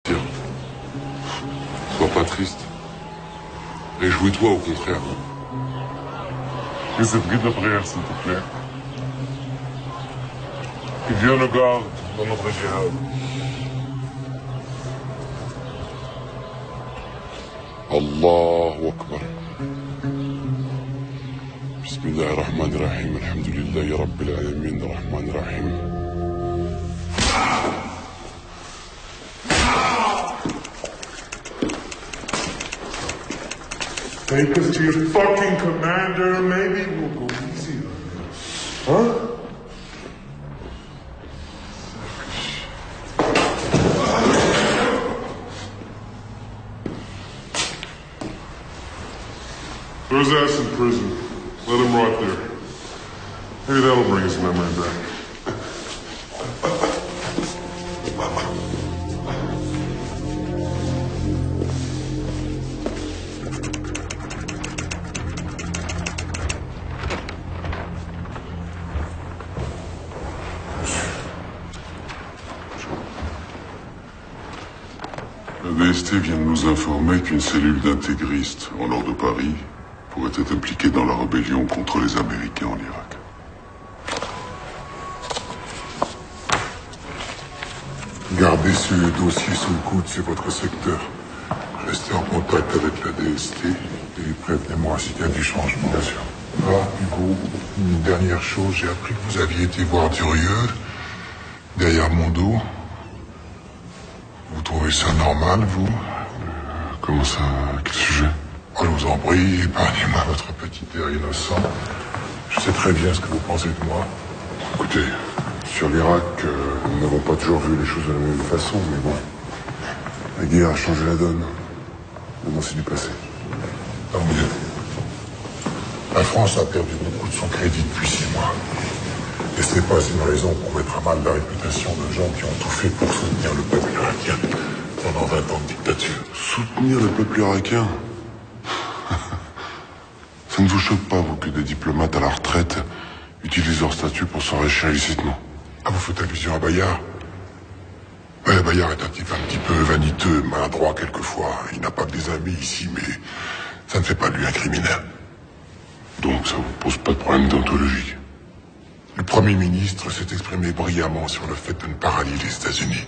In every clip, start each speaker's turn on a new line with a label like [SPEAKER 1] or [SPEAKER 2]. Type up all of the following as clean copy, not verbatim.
[SPEAKER 1] Tiens, sois pas triste. Réjouis-toi au contraire.
[SPEAKER 2] Que cette de prière, s'il te plaît. Que Dieu nous garde dans notre jihad.
[SPEAKER 1] Allahu Akbar. Bismillahirrahmanirrahim. Alhamdulillahi Rabbil Alamin. Rahmanirrahim.
[SPEAKER 2] Take us to your fucking commander, maybe we'll go easy on you. Huh? Throw his ass in prison. Let him rot there. Maybe that'll bring his memory back.
[SPEAKER 1] Le DST vient de nous informer qu'une cellule d'intégristes au nord de Paris pourrait être impliquée dans la rébellion contre les Américains en Irak.
[SPEAKER 3] Gardez ce dossier sous le coude, c'est votre secteur. Restez en contact avec la DST et prévenez-moi s'il y a du changement. Bien sûr. Ah, Hugo, une dernière chose, j'ai appris que vous aviez été voir Durieux, derrière mon dos. Vous trouvez ça normal, vous?
[SPEAKER 1] Comment ça? Quel sujet?
[SPEAKER 3] Oh, je vous en prie, épargnez-moi votre petit air innocent. Je sais très bien ce que vous pensez de moi.
[SPEAKER 1] Écoutez, sur l'Irak, nous n'avons pas toujours vu les choses de la même façon, mais bon. La guerre a changé la donne. Maintenant, c'est du passé.
[SPEAKER 3] Tant mieux. La France a perdu beaucoup de son crédit depuis 6 mois. Et c'est pas une raison pour mettre à mal la réputation de gens qui ont tout fait pour soutenir le peuple irakien pendant 20 ans de dictature.
[SPEAKER 1] Soutenir le peuple irakien? Ça ne vous choque pas, vous, que des diplomates à la retraite utilisent leur statut pour s'enrichir illicitement?
[SPEAKER 3] Ah, vous faites allusion à Bayard? Ouais, Bayard est un type un petit peu vaniteux, maladroit quelquefois. Il n'a pas que des amis ici, mais ça ne fait pas de lui un criminel.
[SPEAKER 1] Donc ça vous pose pas de problème déontologique?
[SPEAKER 3] Le Premier ministre s'est exprimé brillamment sur le fait de ne pas rallier les États-Unis.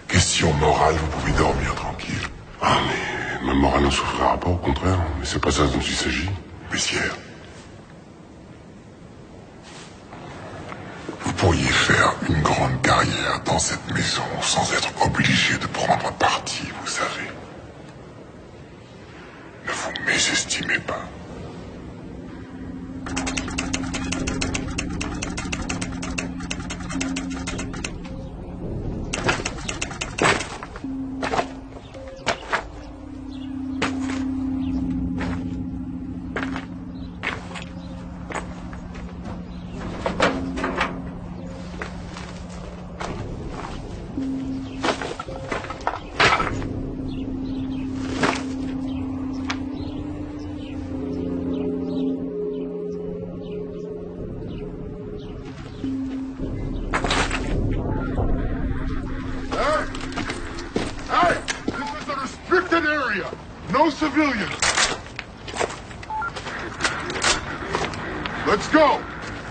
[SPEAKER 3] Question morale, vous pouvez dormir tranquille.
[SPEAKER 1] Ah, mais ma morale n'en souffrira pas, au contraire. Mais c'est pas ça dont il s'agit.
[SPEAKER 3] Messieurs, vous pourriez faire une grande carrière dans cette maison sans être obligé de prendre parti, vous savez. Ne vous mésestimez pas.
[SPEAKER 2] No civilians. Let's go.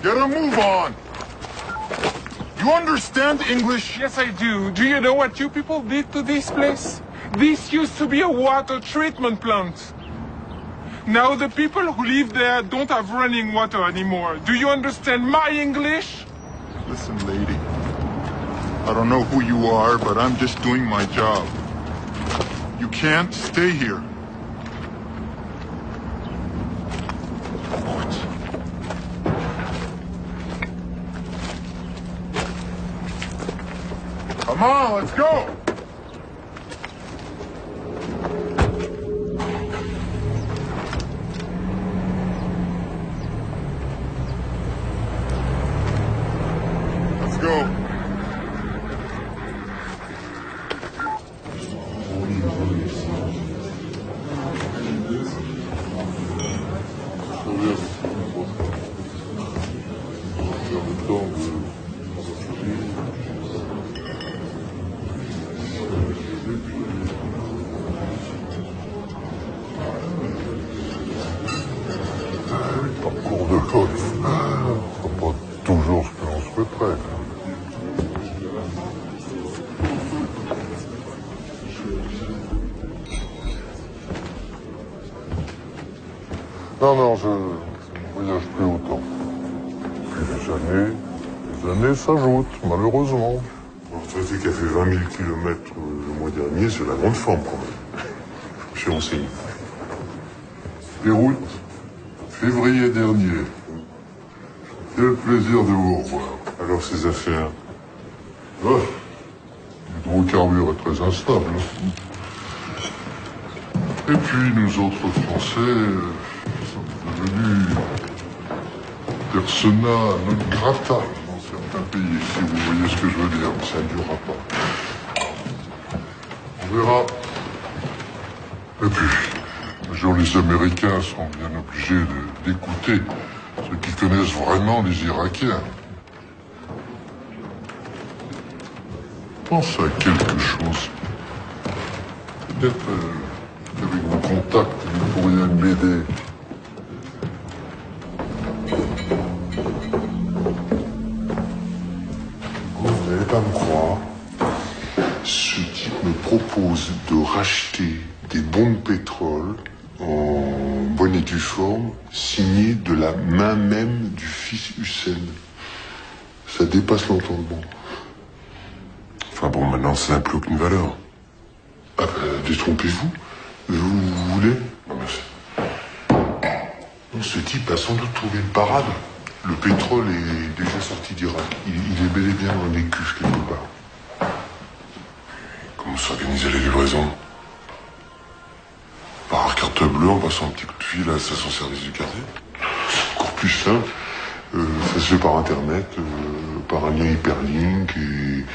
[SPEAKER 2] Get a move on. You understand English?
[SPEAKER 4] Yes, I do. Do you know what you people did to this place? This used to be a water treatment plant. Now the people who live there don't have running water anymore. Do you understand my English?
[SPEAKER 2] Listen, lady. I don't know who you are, but I'm just doing my job. You can't stay here. Come on, let's go! Let's go.
[SPEAKER 3] Non, je ne voyage plus autant. Puis les années s'ajoutent, malheureusement.
[SPEAKER 1] Un retraité qui a fait 20 000 kilomètres le mois dernier, c'est la grande forme quand même. Je me suis renseigné.
[SPEAKER 3] Beyrouth, février dernier. Quel plaisir de vous revoir.
[SPEAKER 1] Alors ces affaires.
[SPEAKER 3] Ah, l'hydrocarbure est très instable. Et puis nous autres Français sommes devenus persona non grata dans certains pays, si vous voyez ce que je veux dire, mais ça ne durera pas. On verra. Et puis, les Américains sont bien obligés d'écouter ceux qui connaissent vraiment les Irakiens. Pense à quelque chose. Peut-être qu'avec vos contacts, vous pourriez m'aider.
[SPEAKER 1] Vous n'allez pas me croire. Ce type me propose de racheter des bons de pétrole en bonne et due forme, signés de la main même du fils Hussein. Ça dépasse l'entendement. Enfin bon, maintenant, ça n'a plus aucune valeur. Ah ben, détrompez-vous. Vous voulez? Non, ce type a sans doute trouvé une parade. Le pétrole est déjà sorti d'Irak. Il est bel et bien dans des cuves quelque part. Comment s'organiser les livraisons? Par carte bleue, en passant un petit coup de fil à la station-service du quartier. C'est encore plus simple. Ça se fait par Internet, par un lien hyperlink, et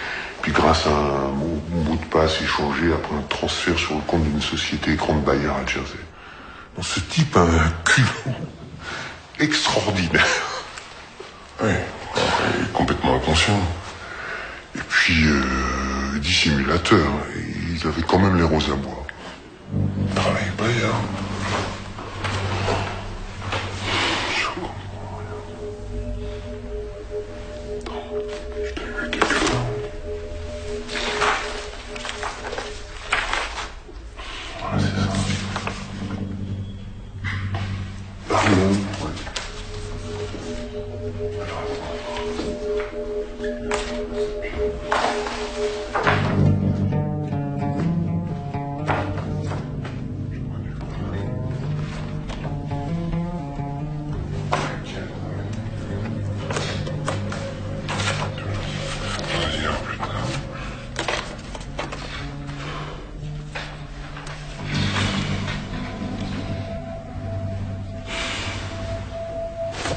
[SPEAKER 1] puis grâce à un mot de passe échangé après un transfert sur le compte d'une société grande Bayer à Jersey. Donc ce type a un culot extraordinaire. Ouais, il est complètement inconscient. Et puis, dissimulateur. Il avait quand même les roses à bois. Travail Bayer.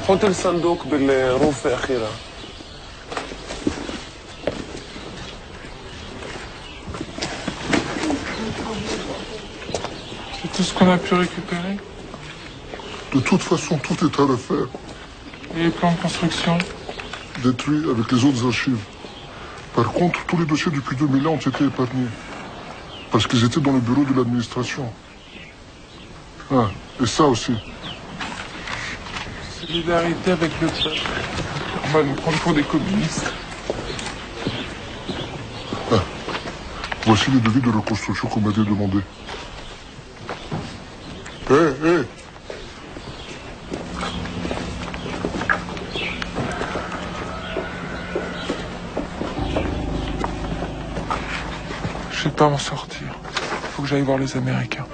[SPEAKER 5] حط الصندوق بالغرفة الأخيرة.
[SPEAKER 4] C'est tout ce qu'on a pu récupérer?
[SPEAKER 3] De toute façon, tout est à refaire.
[SPEAKER 4] Et les plans de construction?
[SPEAKER 3] Détruits avec les autres archives. Par contre, tous les dossiers depuis 2000 ans ont été épargnés. Parce qu'ils étaient dans le bureau de l'administration. Ah, et ça aussi.
[SPEAKER 4] Solidarité avec le peuple. On va nous prendre pour des communistes.
[SPEAKER 3] Ah, voici les devis de reconstruction qu'on m'avait demandé. Hé.
[SPEAKER 4] Je vais pas m'en sortir. Faut que j'aille voir les Américains.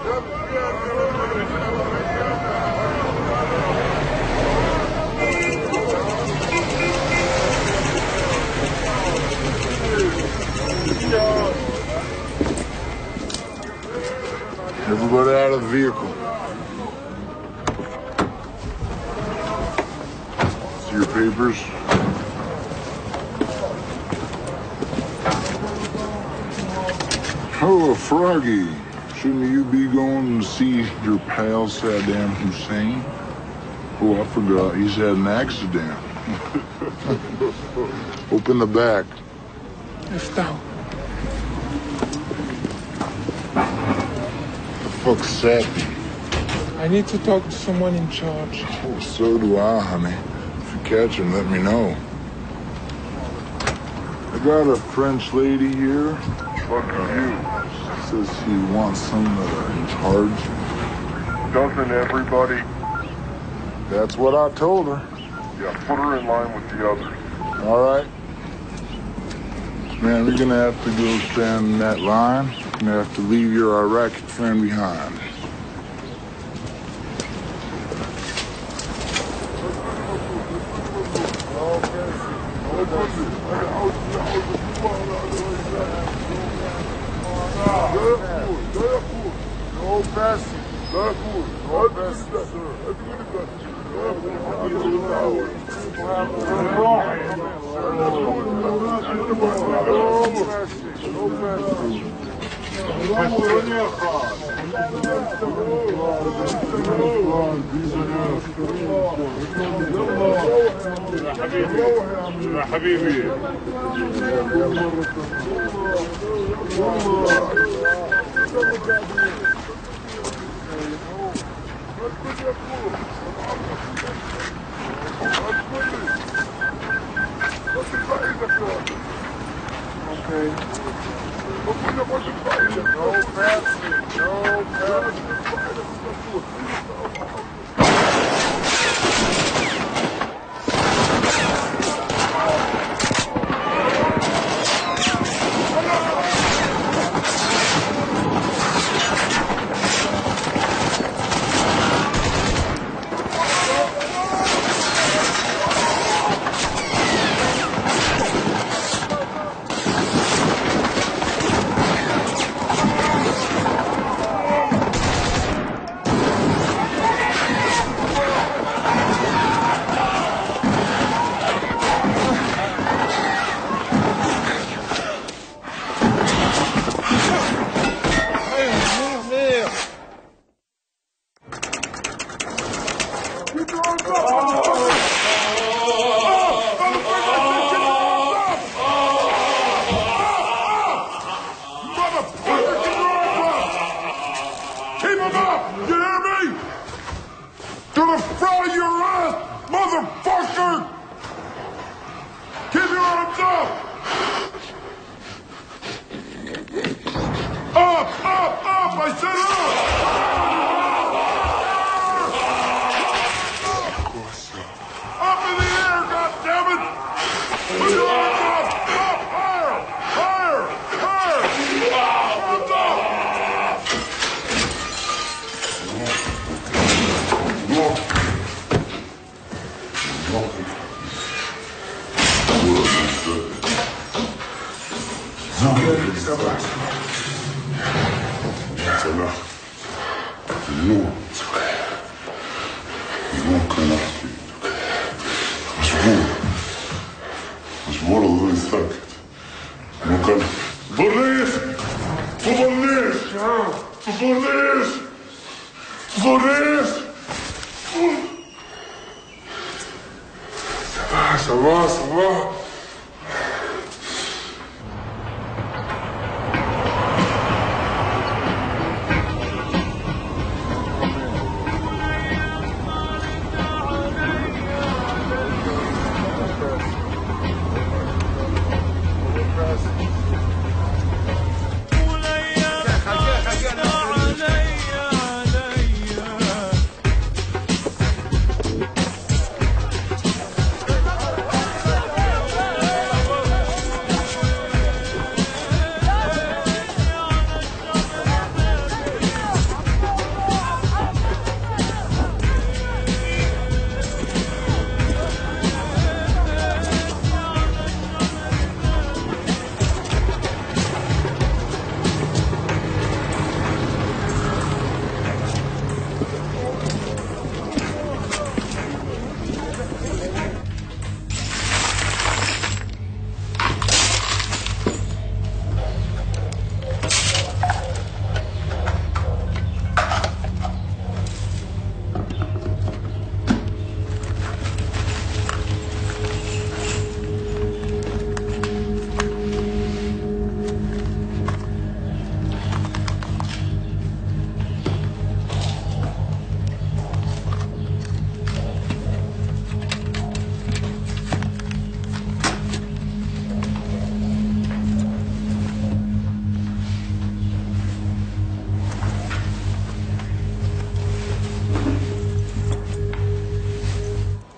[SPEAKER 3] Everybody out of the vehicle. See your papers? Oh, Froggy. Shouldn't you be going to see your pal Saddam Hussein? Oh, I forgot. He's had an accident. Open the back.
[SPEAKER 4] افتحوا.
[SPEAKER 3] Fuck's Sappy.
[SPEAKER 4] I need to talk to someone in charge.
[SPEAKER 3] Oh, so do I, honey. If you catch him, let me know. I got a French lady here. Fucking you. Says he wants some in charge.
[SPEAKER 2] Doesn't everybody? That's what I told her.
[SPEAKER 1] Yeah, put her in line with the others.
[SPEAKER 2] All right. Man, we're gonna have to go stand in that line. You're gonna have to leave your Iraqi friend behind.
[SPEAKER 1] يا حبيبي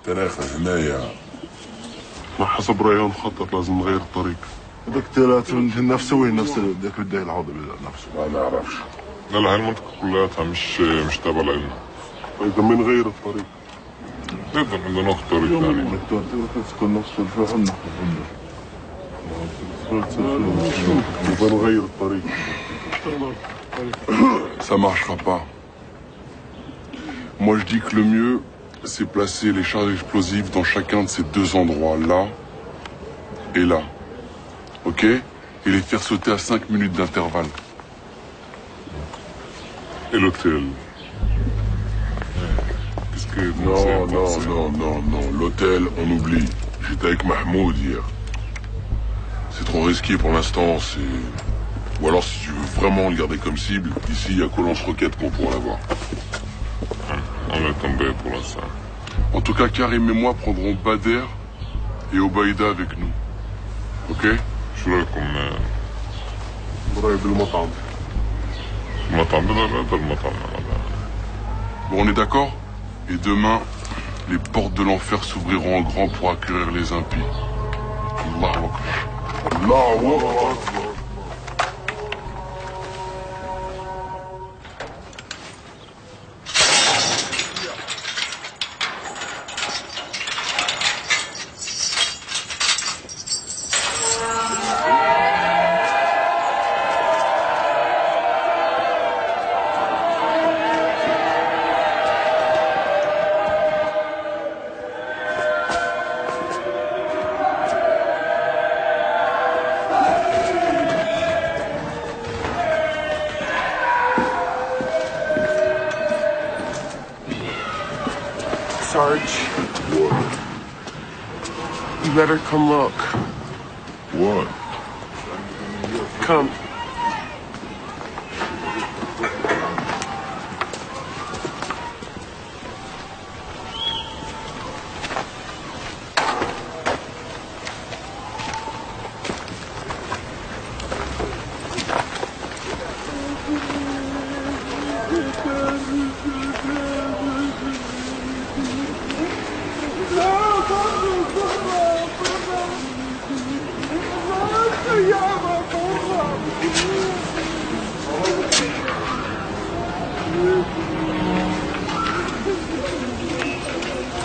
[SPEAKER 3] تاريخ هنايا.
[SPEAKER 1] ما حسب رأيهم مخطط لازم نغير الطريق.
[SPEAKER 2] هذاك الثلاثة نفسه وين نفس ذاك الداي العوضي نفسه.
[SPEAKER 3] ما نعرفش.
[SPEAKER 1] لا لا، هاي المنطقة كلها مش تابعة لنا. فإذا بنغير الطريق نقدر ناخذ طريق ثاني. بنغير الطريق.
[SPEAKER 3] Ça marchera pas. Moi je dis que le mieux, c'est placer les charges explosives dans chacun de ces deux endroits, là et là. Ok? Et les faire sauter à 5 minutes d'intervalle.
[SPEAKER 1] Et l'hôtel? Qu'est-ce que...
[SPEAKER 3] Non. L'hôtel, on oublie. J'étais avec Mahmoud hier. C'est trop risqué pour l'instant, c'est... Ou alors, si tu veux vraiment le garder comme cible, ici, il y a qu'au lance-roquette qu'on pourra l'avoir.
[SPEAKER 1] On est tombé pour l'instant.
[SPEAKER 3] En tout cas, Karim et moi prendrons Bader et Obaïda avec nous. Ok?
[SPEAKER 1] شو رايكم قريب المطعم؟ المطعم هذا المطعم.
[SPEAKER 3] Bon, on est d'accord? Et demain, les portes de l'enfer s'ouvriront en grand pour accueillir les impies. Allahu Akbar. Allahu Akbar.
[SPEAKER 5] Sarge. What? You better come look.
[SPEAKER 3] What?
[SPEAKER 5] Come.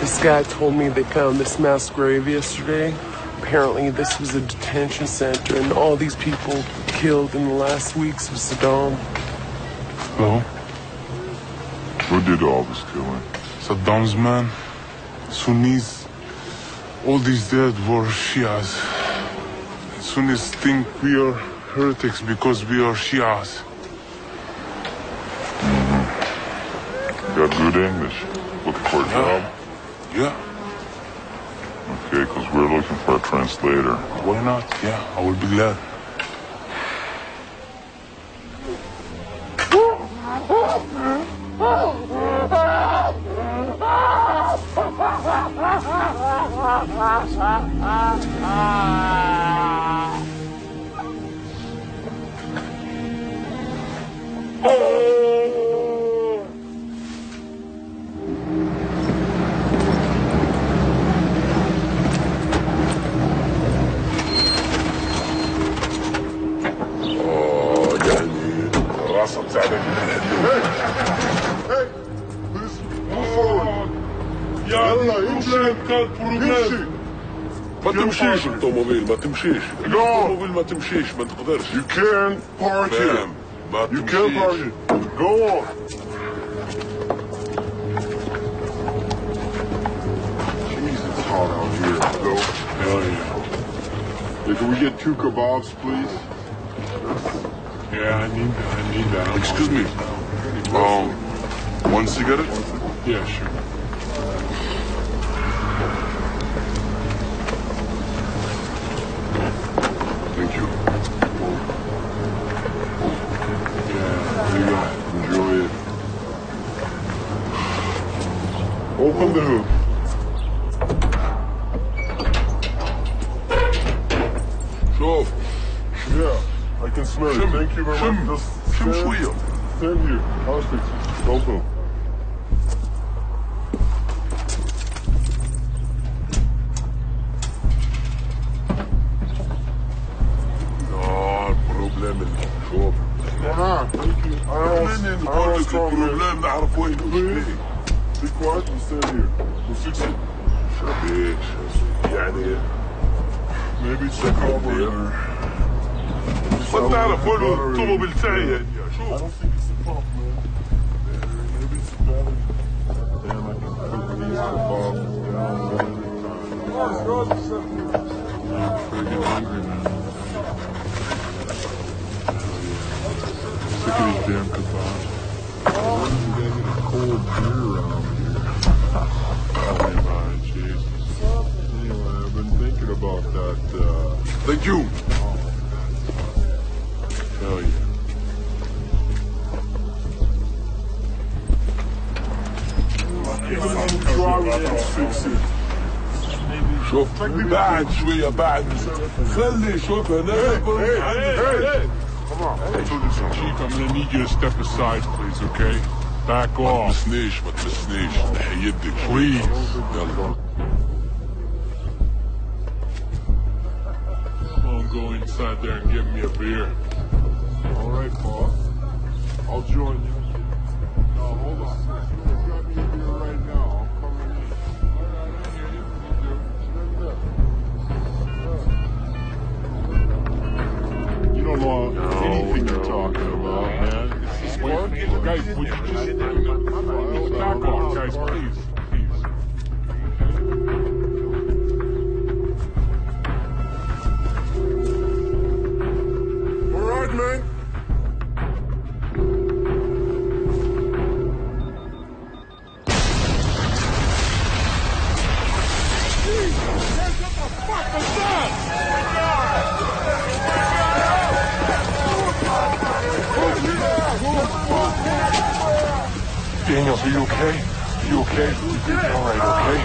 [SPEAKER 5] This guy told me they found this mass grave yesterday. Apparently this was a detention center and all these people killed in the last weeks of Saddam.
[SPEAKER 1] No.
[SPEAKER 3] Who did all this killing?
[SPEAKER 1] Saddam's men, Sunnis. All these dead were Shias. Sunnis think we are heretics because we are Shias.
[SPEAKER 3] Got good English. Looking for a job?
[SPEAKER 1] Yeah.
[SPEAKER 3] Okay, because we're looking for a translator.
[SPEAKER 1] Why not? Yeah, I will be glad.
[SPEAKER 3] ما تمشيش الطوموبيل ما تمشيش الطوموبيل ما تمشيش ما تقدرش.
[SPEAKER 1] You can park here.
[SPEAKER 3] ما
[SPEAKER 1] You can park
[SPEAKER 3] تمشيش.
[SPEAKER 1] here. Go on.
[SPEAKER 2] Jesus, it's hot out here. Go.
[SPEAKER 1] Hell yeah.
[SPEAKER 2] Hey, can we get 2 kebabs, please?
[SPEAKER 1] Yeah, I need that.
[SPEAKER 3] Excuse me. One cigarette?
[SPEAKER 1] Yeah, sure.
[SPEAKER 3] Thank you.
[SPEAKER 1] Yeah, you got it.
[SPEAKER 2] Enjoy it.
[SPEAKER 1] Open the hood.
[SPEAKER 3] شوف
[SPEAKER 1] Yeah, I can smell it. Thank you very much. Just
[SPEAKER 3] شم
[SPEAKER 1] stand-
[SPEAKER 3] شوية.
[SPEAKER 1] Stand here. I'll fix it. Open.
[SPEAKER 3] problème نعرف وين نمشي. Be quiet and stand here. We'll fix it. Bitch. يعني maybe it's the carburetor. ما تعرف وين الطوموبيل تاعي يعني. شوف. I don't think it's the pump, man. Maybe it's the battery. Damn, I can put these above down one at a time. I'm freaking hungry, man. Sick of these damn kebabs. When did I get a cold beer around here? Oh my Jesus. Anyway, I've been thinking about that, Thank you! Hell yeah. Fix it. شوف بعد شوية بعد خلي شوف هنا. Hey! Come on. Hey. Chief, I'm gonna need you to step aside, please, okay? Back off. ما تمسنيش. يدك. Please. يلا. Come on, go inside there and get me a beer. All right, boss. I'll join you. No, hold on. Grab me a beer right now. I'm coming in. All right, I hear you. You don't know anything you're talking about, man. This is work. Guys, would you just back off, guys, please. All right, man.
[SPEAKER 1] Daniel, are you okay? You okay? You're gonna be all right, okay?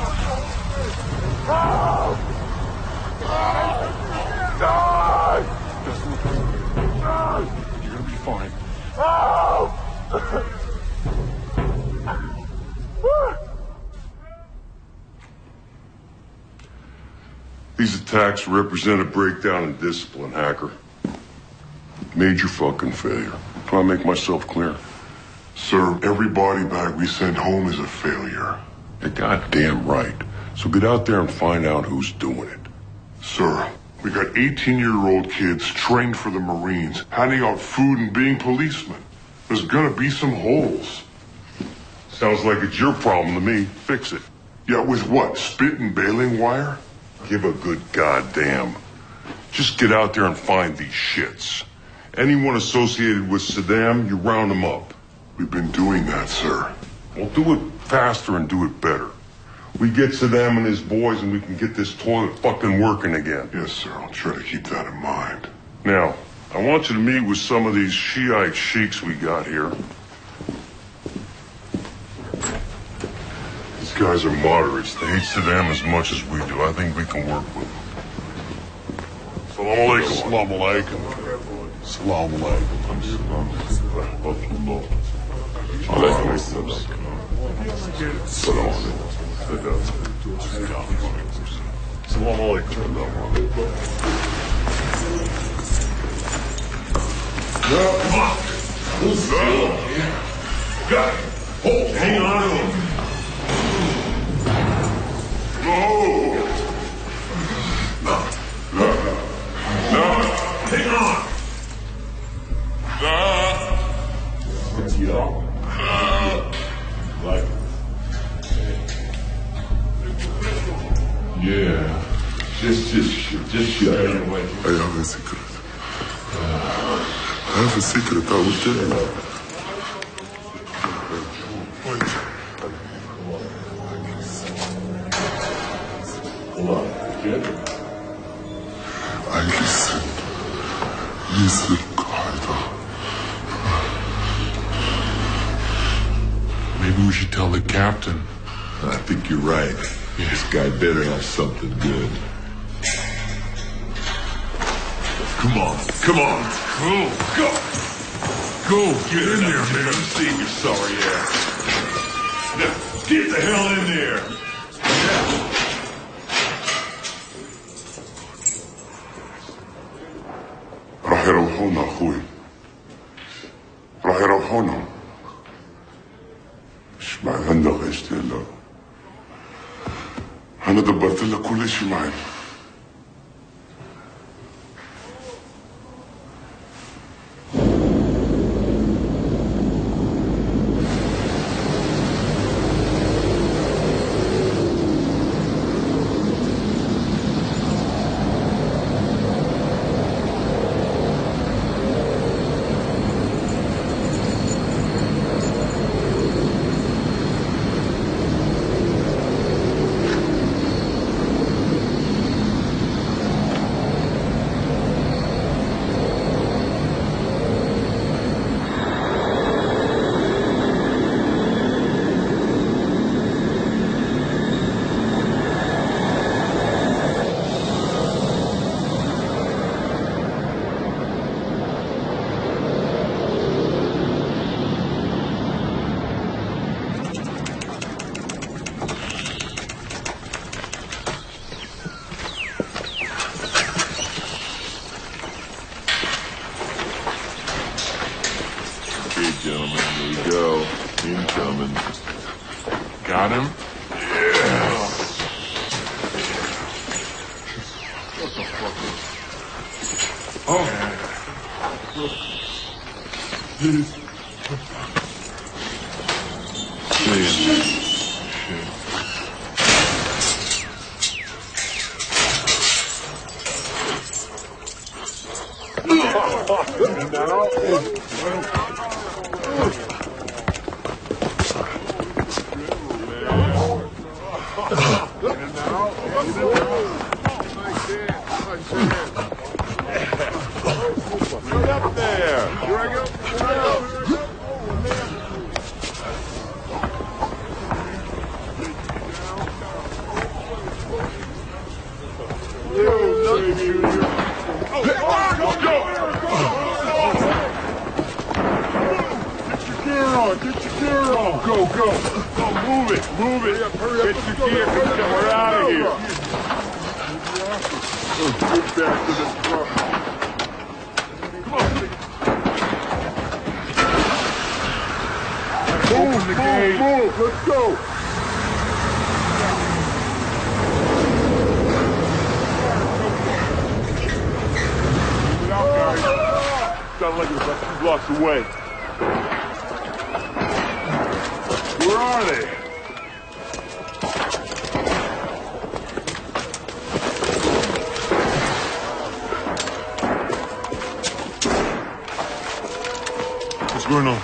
[SPEAKER 1] You're gonna be fine.
[SPEAKER 3] These attacks represent a breakdown in discipline, Hacker. Major fucking failure. Do I make myself clear?
[SPEAKER 1] Sir, every body bag we send home is a failure.
[SPEAKER 3] You're goddamn right. So get out there and find out who's doing it.
[SPEAKER 1] Sir, we got 18-year-old kids trained for the Marines, handing out food and being policemen. There's gonna be some holes.
[SPEAKER 3] Sounds like it's your problem to me. Fix it.
[SPEAKER 1] Yeah, with what? Spit and baling wire?
[SPEAKER 3] Give a good goddamn. Just get out there and find these shits. Anyone associated with Saddam, you round them up.
[SPEAKER 1] We've been doing that, sir.
[SPEAKER 3] Well, do it faster and do it better. We get Saddam and his boys and we can get this toilet fucking working again.
[SPEAKER 1] Yes, sir. I'll try to keep that in mind.
[SPEAKER 3] Now, I want you to meet with some of these Shiite sheiks we got here. These guys are moderates. They hate Saddam as much as we do. I think we can work with them. Salam alaikum. Salam alaikum. Salam alaikum. Salam alaikum. Come on. Got it. Hold. Hang on to him. No. Hang on. Yeah. Just shut it.
[SPEAKER 1] I have a secret. I have a secret. I will tell you. I listen, Qaeda.
[SPEAKER 3] Maybe we should tell the captain.
[SPEAKER 6] I think you're right. Yeah. This guy better have something good. Come on. Go. Get in there, man. See your sorry ass. Now, get the hell in there.
[SPEAKER 1] راح يروحونا اخوي. راح
[SPEAKER 3] تعرف هونهم مش معي عندك اشتغل أنا دبرت لك كل شيء معي
[SPEAKER 4] Got him?
[SPEAKER 3] Yeah. What the fuck? Oh.
[SPEAKER 6] Sound like it was like 2 blocks away. Where are they?
[SPEAKER 2] What's going on?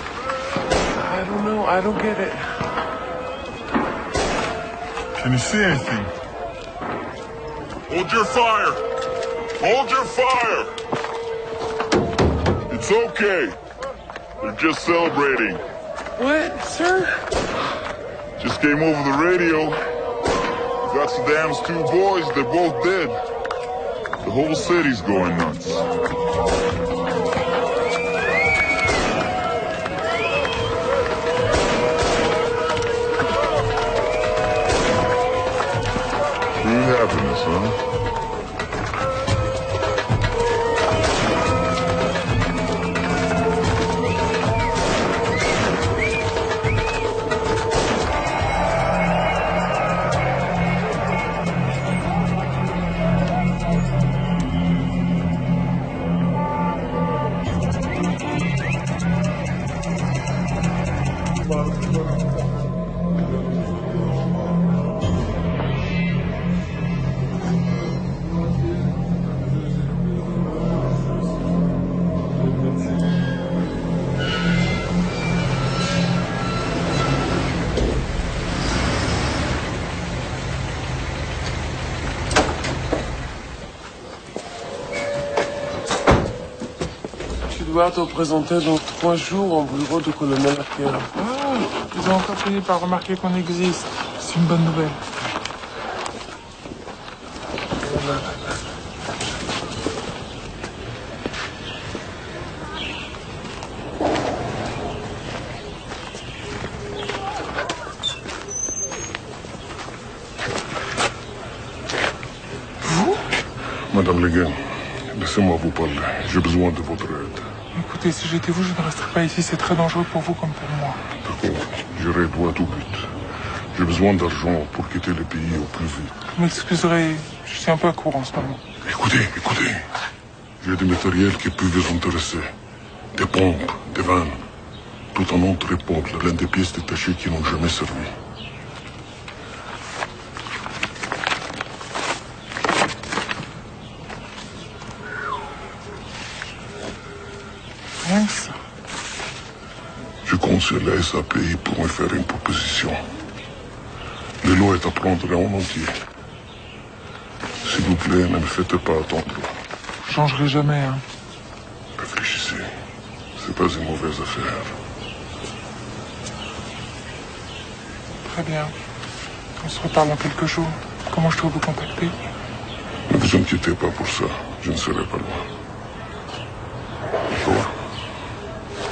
[SPEAKER 5] I don't know. I don't get it.
[SPEAKER 2] Can you see anything?
[SPEAKER 6] Hold your fire! Hold your fire! It's okay. They're just celebrating.
[SPEAKER 5] What, sir?
[SPEAKER 6] Just came over the radio. Got Saddam's 2 boys, they're both dead. The whole city's going nuts. True happiness, huh?
[SPEAKER 5] Tu dois te présenter dans 3 jours au bureau du colonel Arquero.
[SPEAKER 4] Ah, ils ont encore fini par remarquer qu'on existe. C'est une bonne nouvelle.
[SPEAKER 3] Madame Leguin, laissez-moi vous parler. J'ai besoin de votre aide.
[SPEAKER 4] Écoute, Écoutez, si j'étais vous, je ne resterais pas ici. C'est très dangereux pour vous comme pour moi.
[SPEAKER 3] D'accord, j'irai droit au but. J'ai besoin d'argent pour quitter le pays au plus vite.
[SPEAKER 4] Vous m'excuserez, je suis un peu à court en ce moment.
[SPEAKER 3] Écoutez. J'ai du matériel qui peut vous intéresser. Des pompes, des vannes. Tout un entrepôt plein de pièces détachées qui n'ont jamais servi.
[SPEAKER 4] Rien que ça.
[SPEAKER 3] Je compte sur la SAPI pour me faire une proposition. Le lot est à prendre en entier. S'il vous plaît, ne me faites pas attendre.
[SPEAKER 4] Je changerai jamais, hein.
[SPEAKER 3] Réfléchissez. C'est pas une mauvaise affaire.
[SPEAKER 4] Très bien. On se reparle dans quelques jours. Comment je dois vous contacter?
[SPEAKER 3] Ne vous inquiétez pas pour ça. Je ne serai pas loin. Au revoir.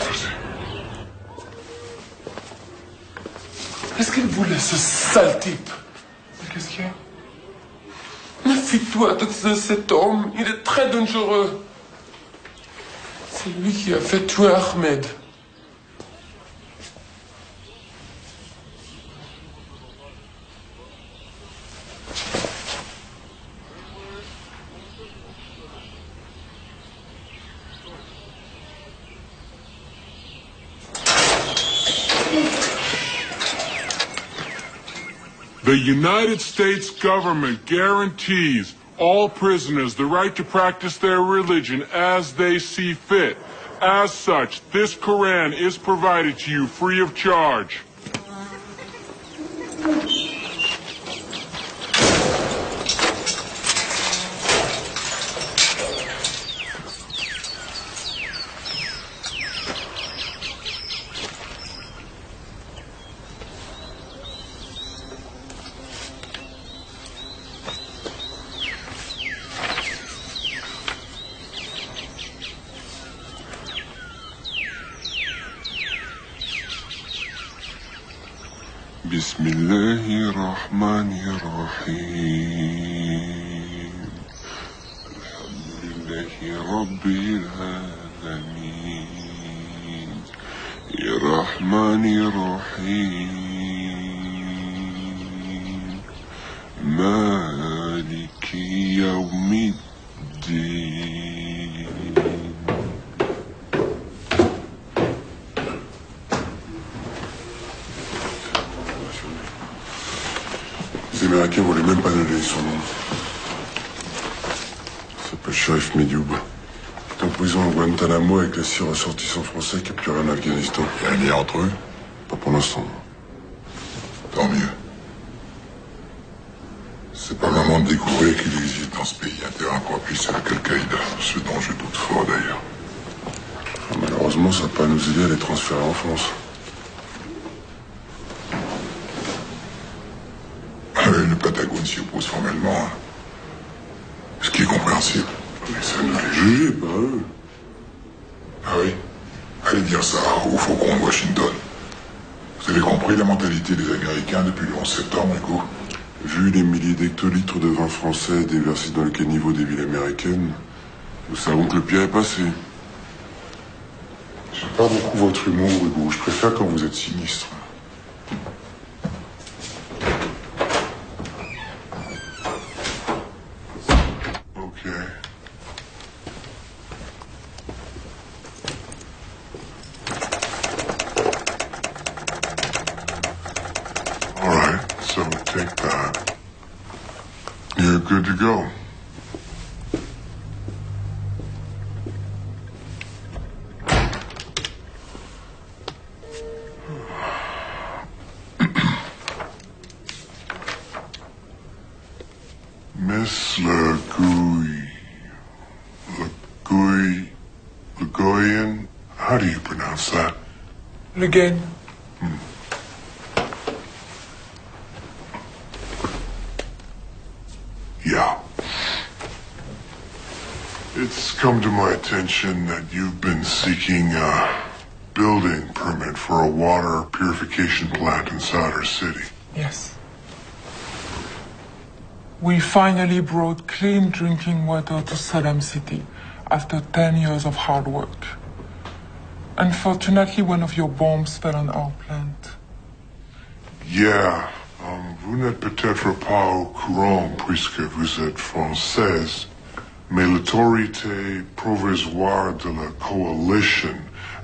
[SPEAKER 3] Merci.
[SPEAKER 4] Qu'est-ce qu'il voulait, ce sale type? Qu'est-ce qu'il y a? Méfie-toi de cet homme. Il est très dangereux. C'est lui qui a fait tuer Ahmed.
[SPEAKER 6] The United States government guarantees all prisoners the right to practice their religion as they see fit. As such, this Quran is provided to you free of charge. بسم الله الرحمن الرحيم الحمد لله رب العالمين الرحمن الرحيم مالك يوم الدين.
[SPEAKER 3] Les Américains voulaient même pas donner son nom. Il s'appelle Sharif Medioub. Il est en prison à Guantanamo avec les 6 ressortissants français capturés en Afghanistan. Il y a un lien entre eux? Pas pour l'instant. Tant mieux. C'est pas le moment de découvrir qu'il existe dans ce pays un terrain propice à Al-Qaïda, ce dont je doute fort d'ailleurs. Malheureusement, ça va pas nous aider à les transférer en France. Le Patagone s'y oppose formellement, hein. Ce qui est compréhensible. Mais ça nous les juger, pas eux. Ah oui? Allez dire ça au faucon de Washington. Vous avez compris la mentalité des Américains depuis le 11 septembre, Hugo? Vu les milliers d'hectolitres de vin français déversés dans le caniveau des villes américaines, nous savons que le pire est passé. J'aime pas beaucoup votre humour, Hugo. Je préfère quand vous êtes sinistre. So take that. You're good to go. Miss Legoyan, how do you pronounce that?
[SPEAKER 4] Le Gain.
[SPEAKER 3] Yeah. It's come to my attention that you've been seeking a building permit for a water purification plant inside our city.
[SPEAKER 4] Yes. We finally brought clean drinking water to Saddam City after 10 years of hard work. Unfortunately, one of your bombs fell on our plant.
[SPEAKER 1] Yeah, vous n'êtes peut-être pas au courant puisque vous êtes française, mais l'autorité provisoire de la coalition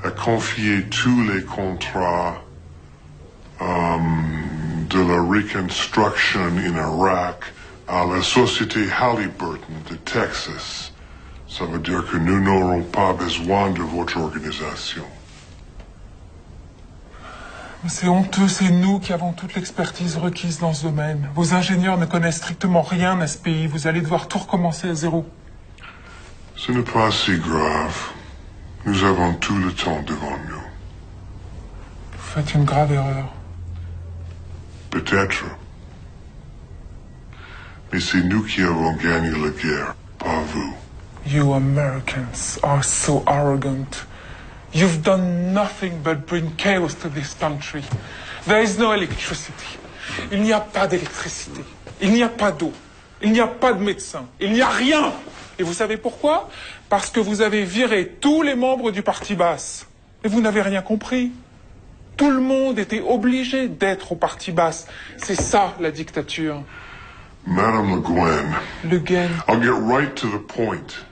[SPEAKER 1] a confié tous les contrats de la reconstruction in Iraq à la société Halliburton de Texas. Ça veut dire que nous n'aurons pas besoin de votre organisation.
[SPEAKER 4] C'est honteux, c'est nous qui avons toute l'expertise requise dans ce domaine. Vos ingénieurs ne connaissent strictement rien à ce pays. Vous allez devoir tout recommencer à zéro.
[SPEAKER 1] Ce n'est pas si grave. Nous avons tout le temps devant nous.
[SPEAKER 4] Vous faites une grave erreur.
[SPEAKER 1] Peut-être. Mais c'est nous qui avons gagné la guerre, pas vous.
[SPEAKER 4] You Americans are so arrogant. You've done nothing but bring chaos to this country. There is no electricity. Il n'y a pas d'électricité. Il n'y a pas d'eau. Il n'y a pas de médecins. Il n'y a rien. Et vous savez pourquoi? Parce que vous avez viré tous les membres du Parti Basse. Et vous n'avez rien compris. Tout le monde était obligé d'être au Parti Basse. C'est ça, la dictature.
[SPEAKER 1] Madame Le Guen.
[SPEAKER 4] Le Guen.
[SPEAKER 1] I'll get right to the point.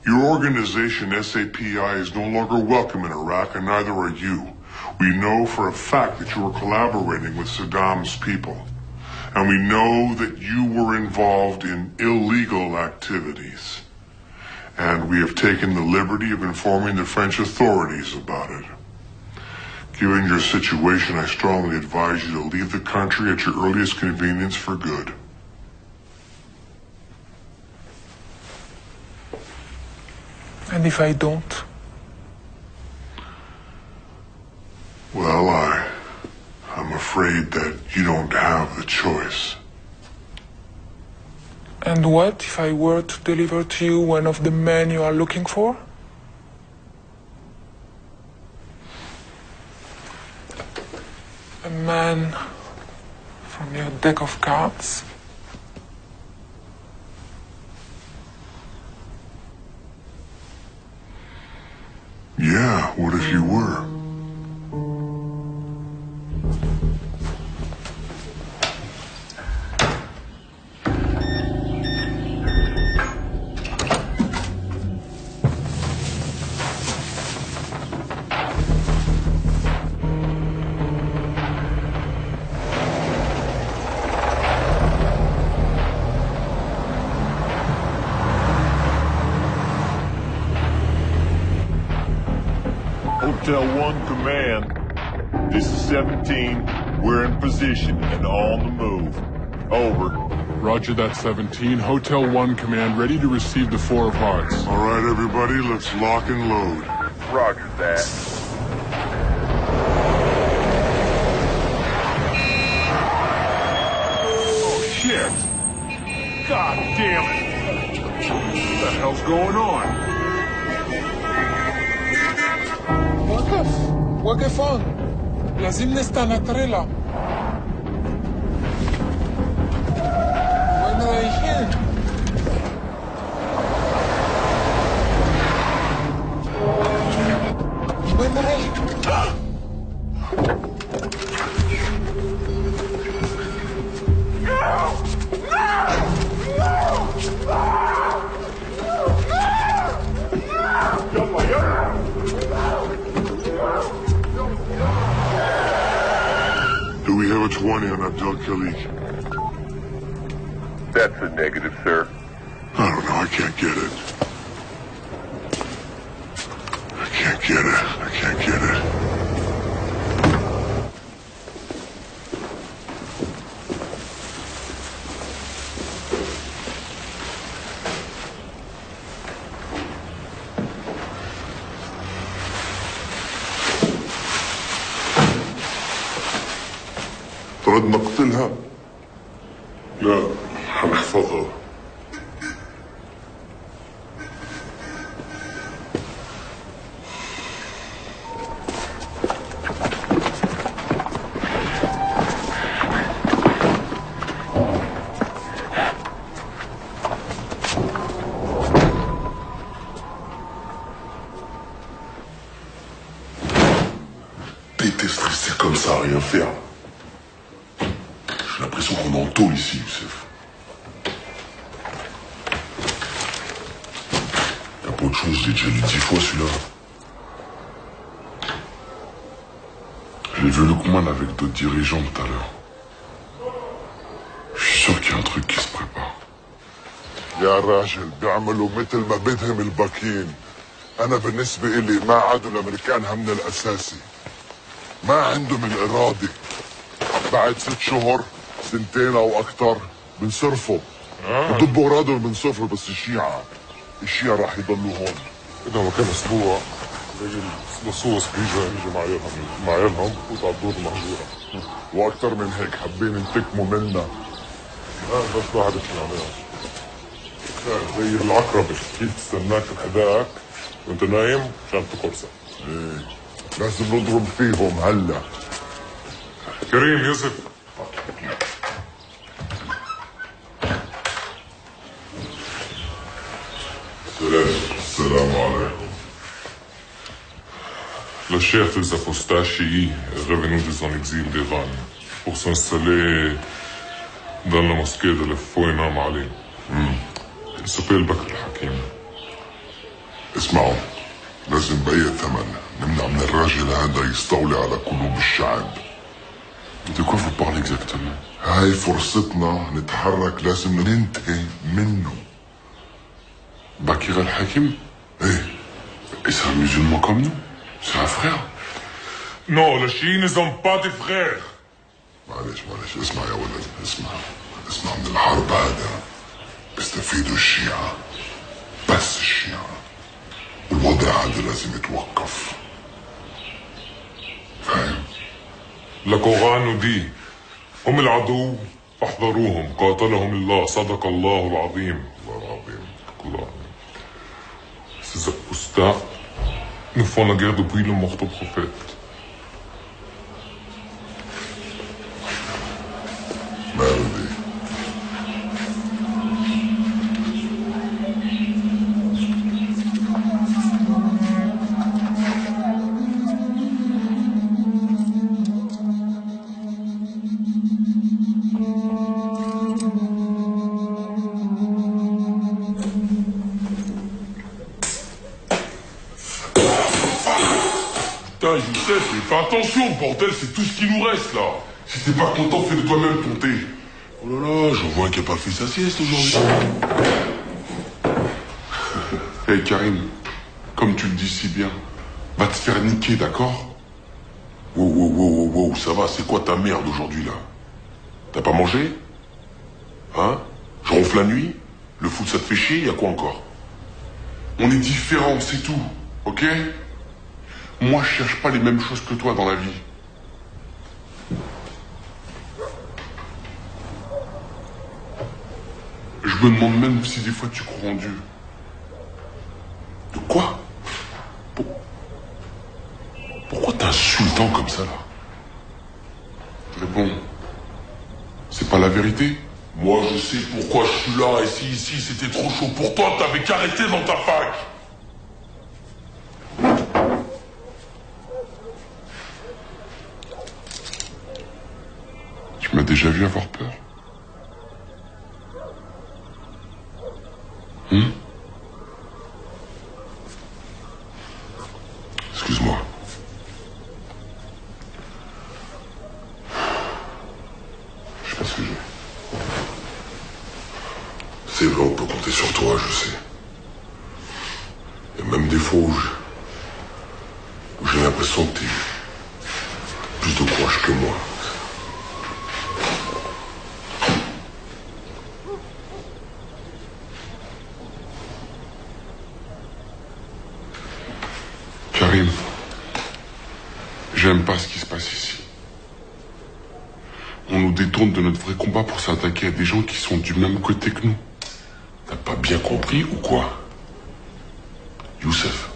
[SPEAKER 1] Your organization, SAPI, is no longer welcome in Iraq, and neither are you. We know for a fact that you were collaborating with Saddam's people. And we know that you were involved in illegal activities. And we have taken the liberty of informing the French authorities about it. Given your situation, I strongly advise you to leave the country at your earliest convenience for good.
[SPEAKER 4] And if I don't?
[SPEAKER 1] Well, I'm afraid that you don't have the choice.
[SPEAKER 4] And what if I were to deliver to you one of the men you are looking for? A man from your deck of cards?
[SPEAKER 1] Yeah, what if you were?
[SPEAKER 2] Hotel 1 Command. This is 17. We're in position and on the move. Over.
[SPEAKER 6] Roger that, 17. Hotel 1 Command, ready to receive the Four of Hearts.
[SPEAKER 1] All right, everybody, let's lock and load.
[SPEAKER 2] Roger that.
[SPEAKER 6] Oh, shit! God damn it! What the hell's going on?
[SPEAKER 4] وقف هون. لازم نستنى تريلا. وين رايحين؟ وين رايحين؟
[SPEAKER 1] Do we have a 20 on Abdel Khalik?
[SPEAKER 2] That's a negative, sir.
[SPEAKER 1] I don't know, I can't get it. I can't get it. I can't get it. ترد نقتلها؟ لا، هنحفظها. déteste rester comme ça à rien faire. J'ai l'impression qu'on est en tôle ici, Youssef. Y'a pas autre chose, j'ai déjà lu 10 fois celui-là. J'ai vu Lukman avec d'autres dirigeants tout à l'heure. Je suis sûr qu'il y a un truc qui se prépare.
[SPEAKER 3] يا راجل بيعملوا مثل ما بدهم الباكين. أنا بالنسبة إلي ما عادوا الأمريكان همنا الأساسي. ما عندهم الإرادة. بعد 6 شهور 2 أو أكثر بنصرفوا. بضبوا أرادهم بنصرفوا بس الشيعة راح يضلوا هون. إذا ما كان أسبوع بيجي اللصوص بيجوا مع عيالهم بفوتوا على الدور المهجورة. وأكثر من هيك حابين ينتقموا منا. بس واحد يسمع زي العقربة كيف تستناك الحداك وانت نايم عشان تقرصك. ايه لازم نضرب فيهم هلا. كريم يوسف.
[SPEAKER 1] السلام عليكم.
[SPEAKER 3] Le chef des apostats chiites est revenu de son exil d'Iran pour s'installer dans la mosquée de l'Fou Imam Ali. Il s'appelle Bakr al-Hakim.
[SPEAKER 1] اسمعوا، لازم بأي ثمن نمنع من الراجل هذا يستولي على قلوب الشعب. De quoi vous parlez exactement? هاي فرصتنا نتحرك، لازم ننتهي منه. Bakr al-Hakim? ايه. Et c'est un musulman comme nous? C'est un frère?
[SPEAKER 3] Non, les chiites ne sont pas des frères.
[SPEAKER 1] معلش اسمع يا ولد، اسمع من الحرب هذا بيستفيدوا الشيعة، بس الشيعة، والوضع هذا لازم يتوقف. فاهم؟
[SPEAKER 3] القرآن nous dit هم العدو فاحذروهم قاتلهم الله صدق الله العظيم.
[SPEAKER 1] الله العظيم.
[SPEAKER 3] الله. Ces apostats nous font la guerre depuis le mort au prophète.
[SPEAKER 1] مالدي.
[SPEAKER 6] Putain, Youssef, mais fais attention, bordel, c'est tout ce qui nous reste là.
[SPEAKER 1] Si t'es pas content, fais de toi-même ton thé. Oh là là, j'en vois un qui a pas fait sa sieste aujourd'hui. Hey Karim, comme tu le dis si bien, va te faire niquer, d'accord? Wow, ça va, c'est quoi ta merde aujourd'hui là? T'as pas mangé? Hein? Je ronfle la nuit? Le foot ça te fait chier? Y'a quoi encore? On est différents, c'est tout, ok? Moi je cherche pas les mêmes choses que toi dans la vie. Je me demande même si des fois tu crois en Dieu. De quoi? Pourquoi t'es insultant comme ça là? Mais bon, c'est pas la vérité. Moi je sais pourquoi je suis là, et si ici c'était trop chaud pour toi, t'avais qu'à rester dans ta fac. Tu m'as déjà vu avoir peur? Excuse-moi. Je sais pas ce que j'ai. C'est vrai, on peut compter sur toi, je sais. Il y a même des fois où j'ai l'impression que t'es plus de courage que moi. Karim, j'aime pas ce qui se passe ici. On nous détourne de notre vrai combat pour s'attaquer à des gens qui sont du même côté que nous. T'as pas bien compris ou quoi? Youssef,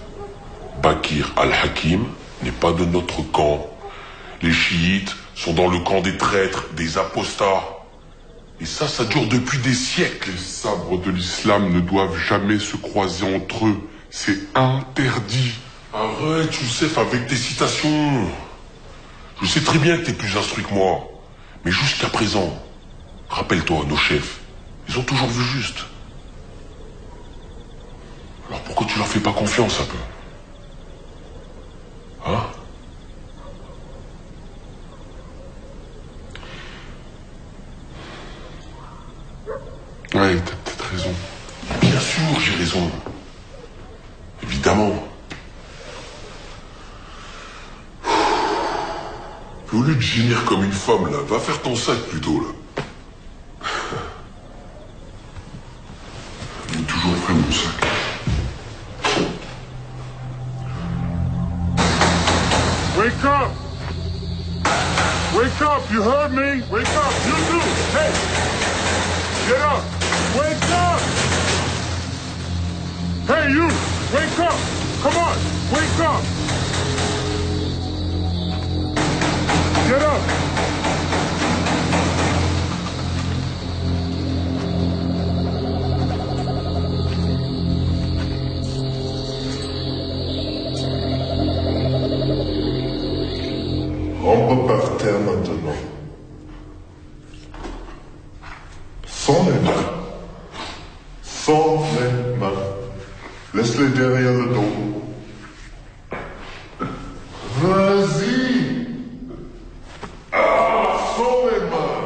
[SPEAKER 1] Bakr al-Hakim n'est pas de notre camp. Les chiites sont dans le camp des traîtres, des apostats. Et ça dure depuis des siècles. Les sabres de l'islam ne doivent jamais se croiser entre eux. C'est interdit. Arrête, Youssef, avec tes citations. Je sais très bien que t'es plus instruit que moi. Mais jusqu'à présent, rappelle-toi, nos chefs, ils ont toujours vu juste. Alors pourquoi tu leur fais pas confiance un peu? Hein? Ouais, t'as peut-être raison. Bien sûr, j'ai raison. Évidemment. Au lieu de gémir comme une femme, là, va faire ton sac plutôt, là. J'ai toujours fait mon sac.
[SPEAKER 2] Wake up! Wake up! You heard me? Wake up! You too! Hey! Get up! Wake up! Hey, you! Wake up! Come on! Wake up! Get up!
[SPEAKER 3] Rentre par terre maintenant. Sans les mains. Sans les mains. Laisse-les derrière le dos. Vas-y. Sans les mains.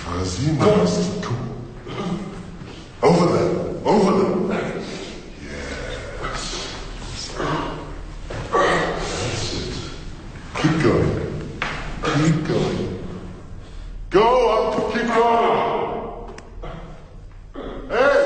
[SPEAKER 3] Vas-y, Mastico. Over there. Over there. Yes. That's it. Keep going. Keep going. Go up. Keep going. Hey!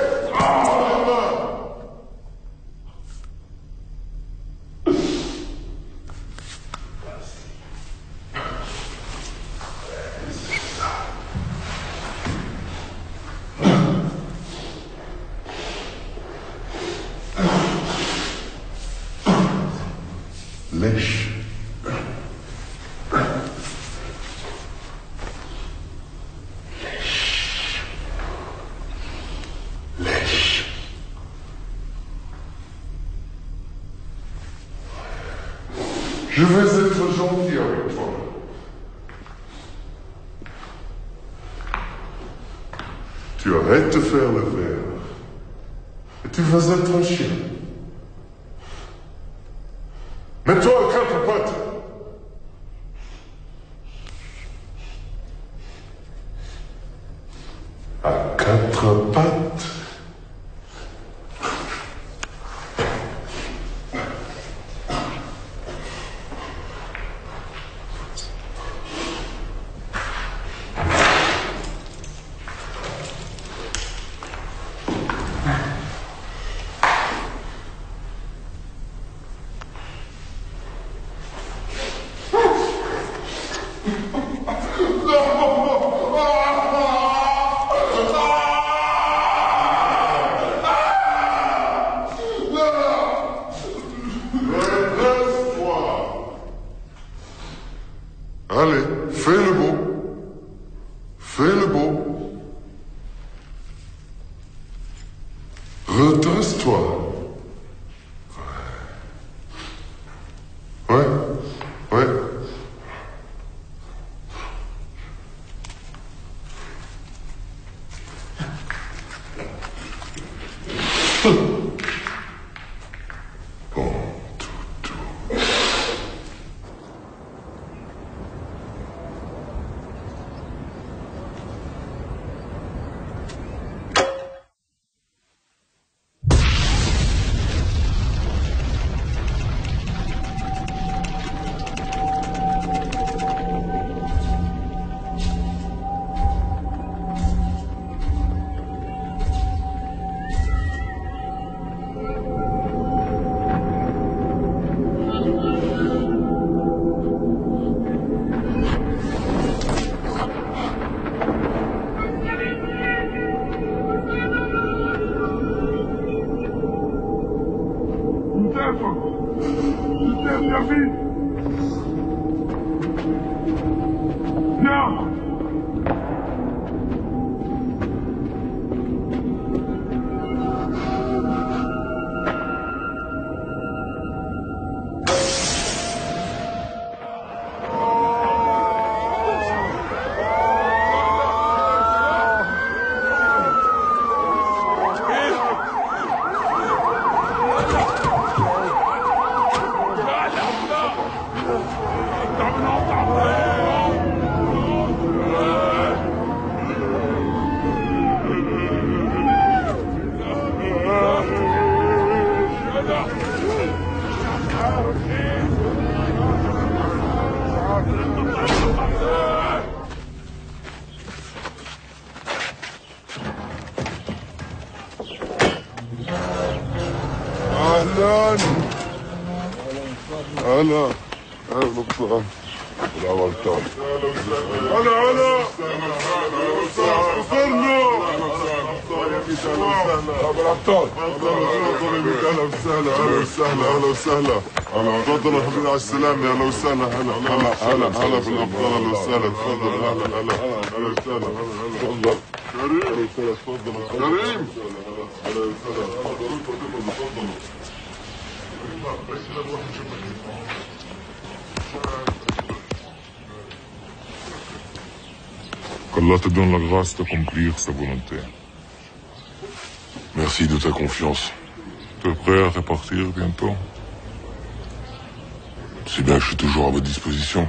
[SPEAKER 3] Lèche. Lèche. Je vais être gentil avec toi. Tu arrêtes de faire le verre. Et tu vas être un chien. Mets-toi à quatre pattes. À quatre pattes. Allez, fais le beau. Fais le beau. Redresse-toi. Ouais. Ouais. Bon, tout.
[SPEAKER 1] غلطان هلا غلطان لا غلطان هلا وصلنا غلطان اهلا وسهلا اهلا وسهلا اهلا وسهلا تفضلوا حبيبي على السلامة اهلا وسهلا هلا بالابطال اهلا وسهلا تفضل هلا وسهلا تفضل كريم تفضل كريم اهلا وسهلا تفضلوا
[SPEAKER 6] qu'Allah te donne la grâce d'accomplir sa volonté.
[SPEAKER 1] Merci de ta confiance.
[SPEAKER 6] Tu es prêt à repartir bientôt?
[SPEAKER 1] C'est bien que je suis toujours à votre disposition.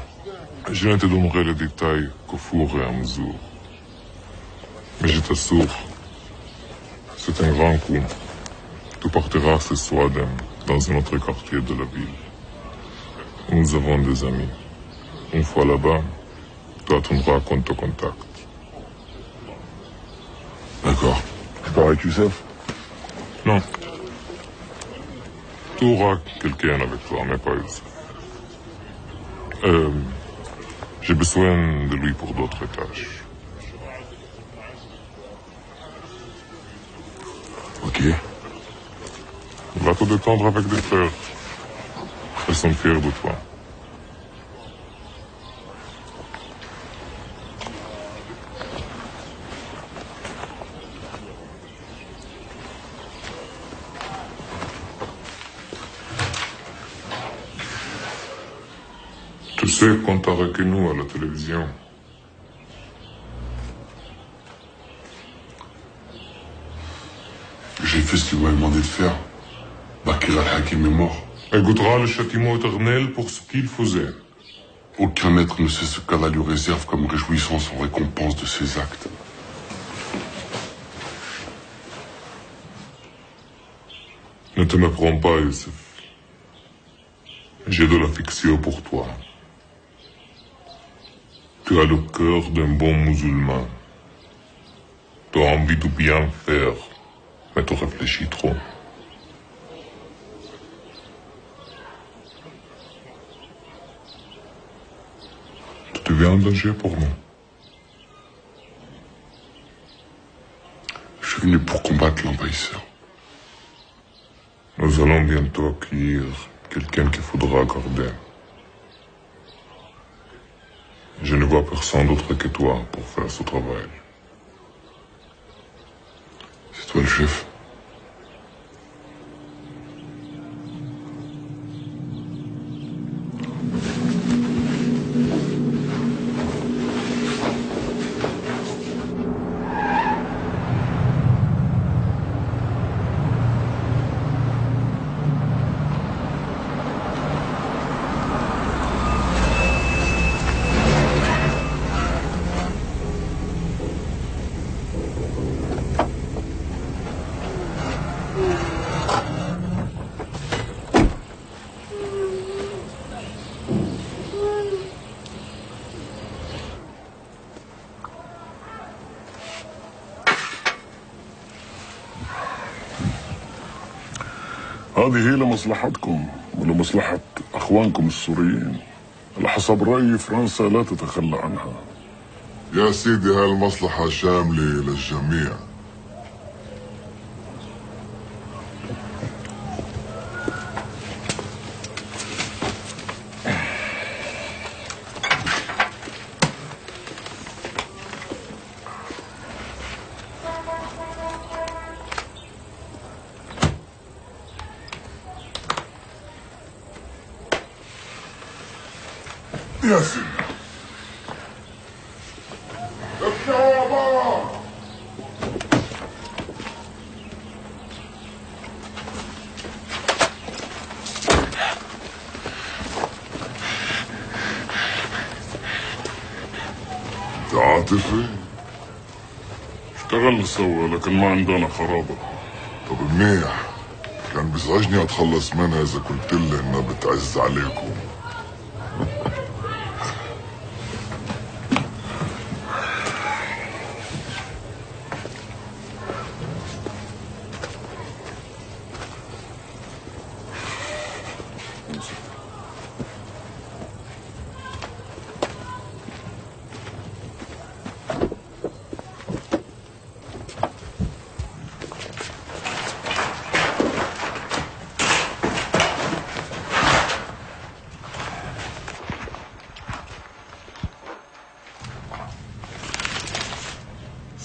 [SPEAKER 6] Je ne te donnerai les détails qu'au fur et à mesure. Mais je t'assure, c'est un grand coup. Tu partiras ce soir dans un autre quartier de la ville. Nous avons des amis. Une fois là-bas, tu attendras qu'on te contacte.
[SPEAKER 1] D'accord. Tu pars avec Youssef?
[SPEAKER 6] Non. Tu auras quelqu'un avec toi, mais pas Youssef. J'ai besoin de lui pour d'autres tâches.
[SPEAKER 1] Ok.
[SPEAKER 6] Va te détendre avec des frères. Ils sont fiers de toi. Tu sais qu'on t'a reconnu à la télévision.
[SPEAKER 1] J'ai fait ce qu'il m'avait demandé de faire. Bakir al-Hakim est mort.
[SPEAKER 6] Écoutera le châtiment éternel pour ce qu'il faisait.
[SPEAKER 1] Aucun être ne sait ce qu'Allah lui réserve comme réjouissance en récompense de ses actes.
[SPEAKER 6] Ne te méprends pas, Youssef. J'ai de l'affection pour toi. Tu as le cœur d'un bon musulman. Tu as envie de bien faire, mais tu réfléchis trop. Tu deviens un danger pour nous.
[SPEAKER 1] Je suis venu pour combattre l'envahisseur.
[SPEAKER 6] Nous allons bientôt accueillir quelqu'un qu'il faudra garder. Je ne vois personne d'autre que toi pour faire ce travail.
[SPEAKER 1] C'est toi le chef.
[SPEAKER 3] هذه هي لمصلحتكم ولمصلحة أخوانكم السوريين. على حسب رأيي فرنسا لا تتخلى عنها.
[SPEAKER 1] يا سيدي هالمصلحة شاملة للجميع. يا سيدي افتحوا يا بابا. انت عاطفي؟
[SPEAKER 3] اشتغل سوا لكن ما عندنا خرابة.
[SPEAKER 1] طب منيح، كان بيزعجني اتخلص منها اذا قلت لي انها بتعز عليكم.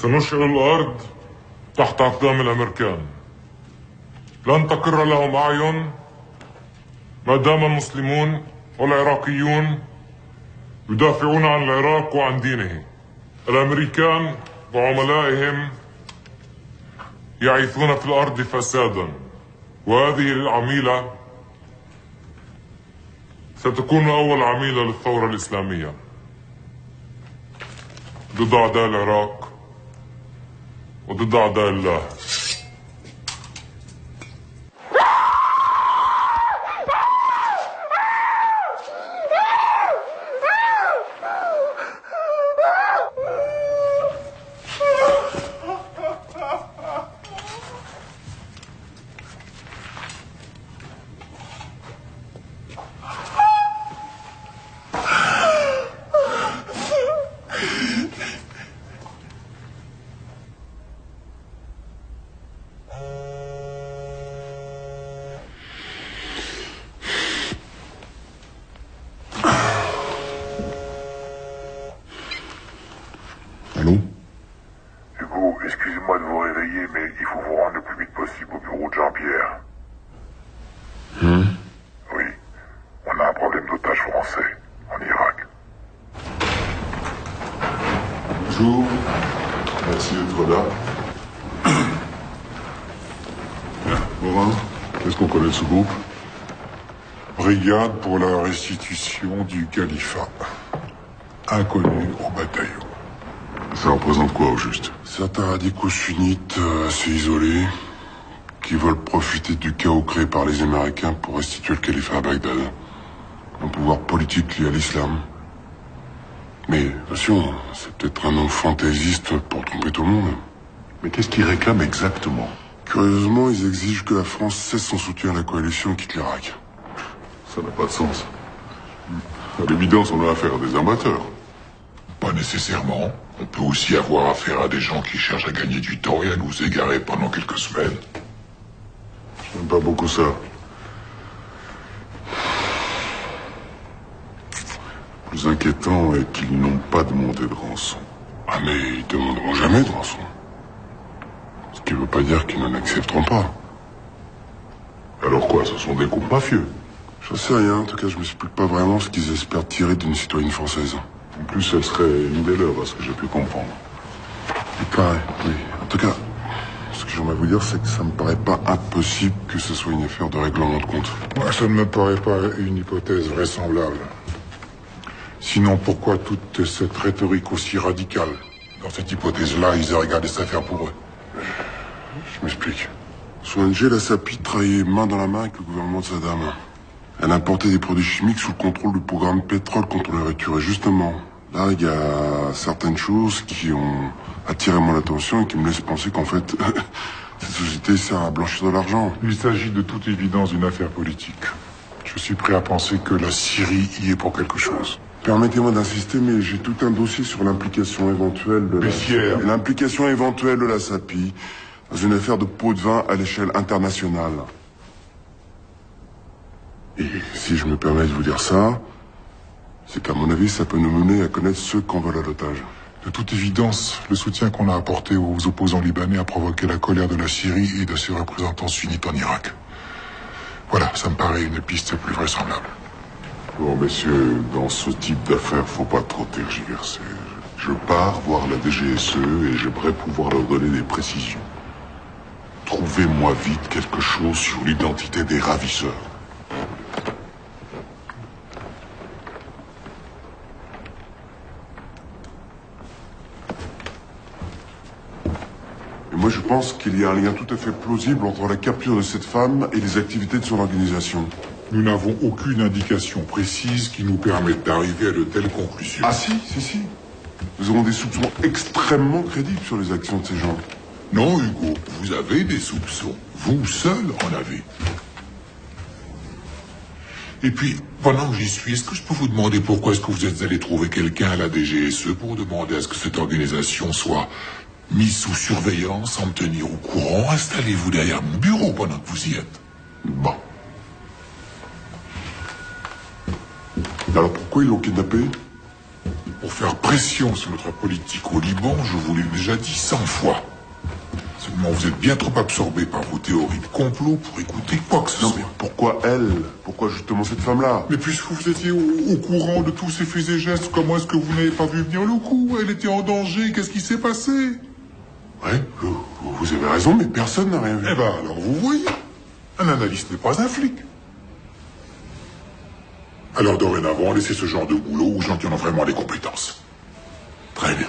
[SPEAKER 6] سنشعل الأرض تحت أقدام الأمريكان. لن تقر لهم أعين ما دام المسلمون والعراقيون يدافعون عن العراق وعن دينه. الأمريكان وعملائهم يعيثون في الأرض فسادا، وهذه العميلة ستكون أول عميلة للثورة الإسلامية ضد أعداء العراق وضد أعداء الله.
[SPEAKER 1] Allô?
[SPEAKER 3] Hugo, excusez-moi de vous réveiller, mais il faut vous rendre le plus vite possible au bureau de Jean-Pierre. Oui, on a un problème d'otage français en Irak.
[SPEAKER 1] Bonjour. Merci d'être là. Bien, Morin, qu'est-ce qu'on connaît de ce groupe?
[SPEAKER 3] Brigade pour la restitution du califat. Inconnu au bataillon.
[SPEAKER 1] Ça représente quoi au juste?
[SPEAKER 3] Certains radicaux sunnites assez isolés qui veulent profiter du chaos créé par les Américains pour restituer le califat à Bagdad. Un pouvoir politique lié à l'islam. Mais attention, c'est peut-être un nom fantaisiste pour tromper tout le monde.
[SPEAKER 1] Mais qu'est-ce qu'ils réclament exactement?
[SPEAKER 3] Curieusement, ils exigent que la France cesse son soutien à la coalition et quitte l'Irak.
[SPEAKER 1] Ça n'a pas de sens. À l'évidence, on a affaire à des amateurs.
[SPEAKER 3] Pas nécessairement. On peut aussi avoir affaire à des gens qui cherchent à gagner du temps et à nous égarer pendant quelques semaines.
[SPEAKER 1] J'aime pas beaucoup ça. Le plus inquiétant est qu'ils n'ont pas demandé de rançon.
[SPEAKER 3] Ah mais ils demanderont jamais de rançon.
[SPEAKER 1] Ce qui veut pas dire qu'ils n'en accepteront pas. Alors quoi, ce sont des groupes mafieux?
[SPEAKER 3] J'en sais rien, en tout cas je m'explique pas vraiment ce qu'ils espèrent tirer d'une citoyenne française.
[SPEAKER 1] En plus, elle serait une des leurs, à ce que j'ai pu comprendre.
[SPEAKER 3] Il paraît, oui. En tout cas, ce que j'aimerais vous dire, c'est que ça me paraît pas impossible que ce soit une affaire de règlement de compte. Moi, ça ne me paraît pas une hypothèse vraisemblable. Sinon, pourquoi toute cette rhétorique aussi radicale? Dans cette hypothèse-là, ils auraient gardé cette affaire pour eux. Je m'explique. Son ONG, la SAPI, travaillait main dans la main avec le gouvernement de Saddam. Elle importait des produits chimiques sous le contrôle du programme pétrole contre la rupture. Et justement, là, il y a certaines choses qui ont attiré mon attention et qui me laissent penser qu'en fait, cette société sert à blanchir de l'argent. Il s'agit de toute évidence d'une affaire politique. Je suis prêt à penser que la Syrie y est pour quelque chose. Permettez-moi d'insister, mais j'ai tout un dossier sur l'implication éventuelle de l'implication éventuelle de la SAPI dans une affaire de pot de vin à l'échelle internationale. Et si je me permets de vous dire ça, c'est qu'à mon avis, ça peut nous mener à connaître ceux qu'on vole à l'otage. De toute évidence, le soutien qu'on a apporté aux opposants libanais a provoqué la colère de la Syrie et de ses représentants sunnites en Irak. Voilà, ça me paraît une piste plus vraisemblable.
[SPEAKER 1] Bon, messieurs, dans ce type d'affaires, faut pas trop tergiverser. Je pars voir la DGSE et j'aimerais pouvoir leur donner des précisions. Trouvez-moi vite quelque chose sur l'identité des ravisseurs. Et moi, je pense qu'il y a un lien tout à fait plausible entre la capture de cette femme et les activités de son organisation.
[SPEAKER 3] Nous n'avons aucune indication précise qui nous permette d'arriver à de telles conclusions.
[SPEAKER 1] Ah si. Nous avons des soupçons extrêmement crédibles sur les actions de ces gens.
[SPEAKER 3] Non, Hugo, vous avez des soupçons. Vous seul en avez. Et puis, pendant que j'y suis, est-ce que je peux vous demander pourquoi est-ce que vous êtes allé trouver quelqu'un à la DGSE pour demander à ce que cette organisation soit mise sous surveillance, sans me tenir au courant? Installez-vous derrière mon bureau pendant que vous y êtes.
[SPEAKER 1] Bon. Alors pourquoi ils l'ont kidnappé?
[SPEAKER 3] Pour faire pression sur notre politique au Liban, je vous l'ai déjà dit 100 fois. Seulement, vous êtes bien trop absorbé par vos théories de complot pour écouter quoi que ce soit.
[SPEAKER 1] Non, mais pourquoi elle? Pourquoi justement cette femme-là?
[SPEAKER 3] Mais puisque vous étiez au courant de tous ces faits et gestes, comment est-ce que vous n'avez pas vu venir le coup? Elle était en danger, qu'est-ce qui s'est passé?
[SPEAKER 1] Ouais, vous avez raison, mais personne n'a rien vu.
[SPEAKER 3] Eh ben, alors vous voyez, un analyste n'est pas un flic. Alors dorénavant, laissez ce genre de boulot aux gens qui en ont vraiment les compétences.
[SPEAKER 1] Très bien.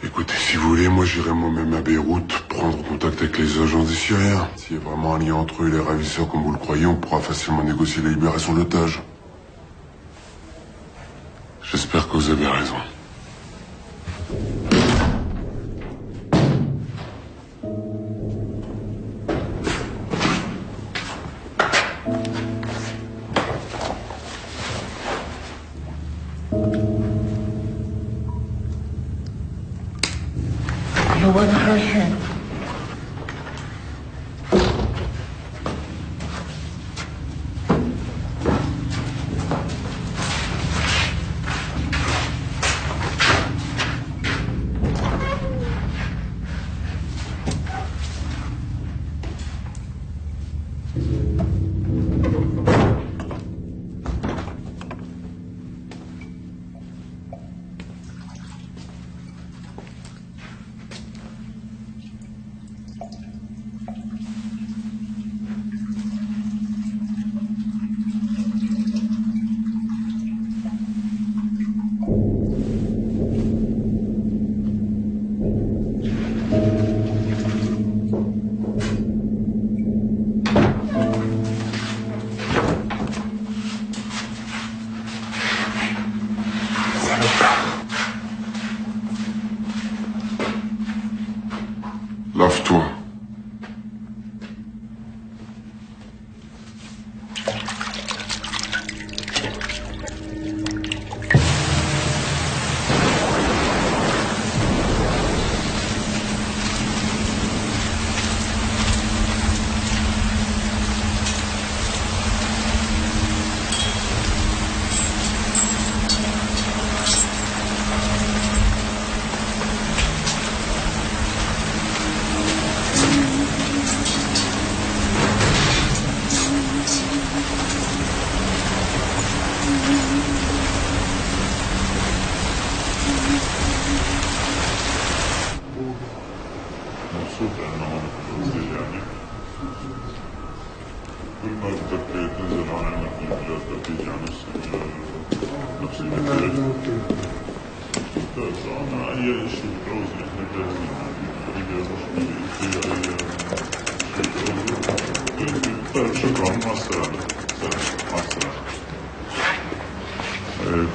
[SPEAKER 1] Écoutez, si vous voulez, moi j'irai moi-même à Beyrouth prendre contact avec les agents des Syriens. S'il y a vraiment un lien entre eux et les ravisseurs comme vous le croyez, on pourra facilement négocier la libération de l'otage. J'espère que vous avez raison. Lave-toi.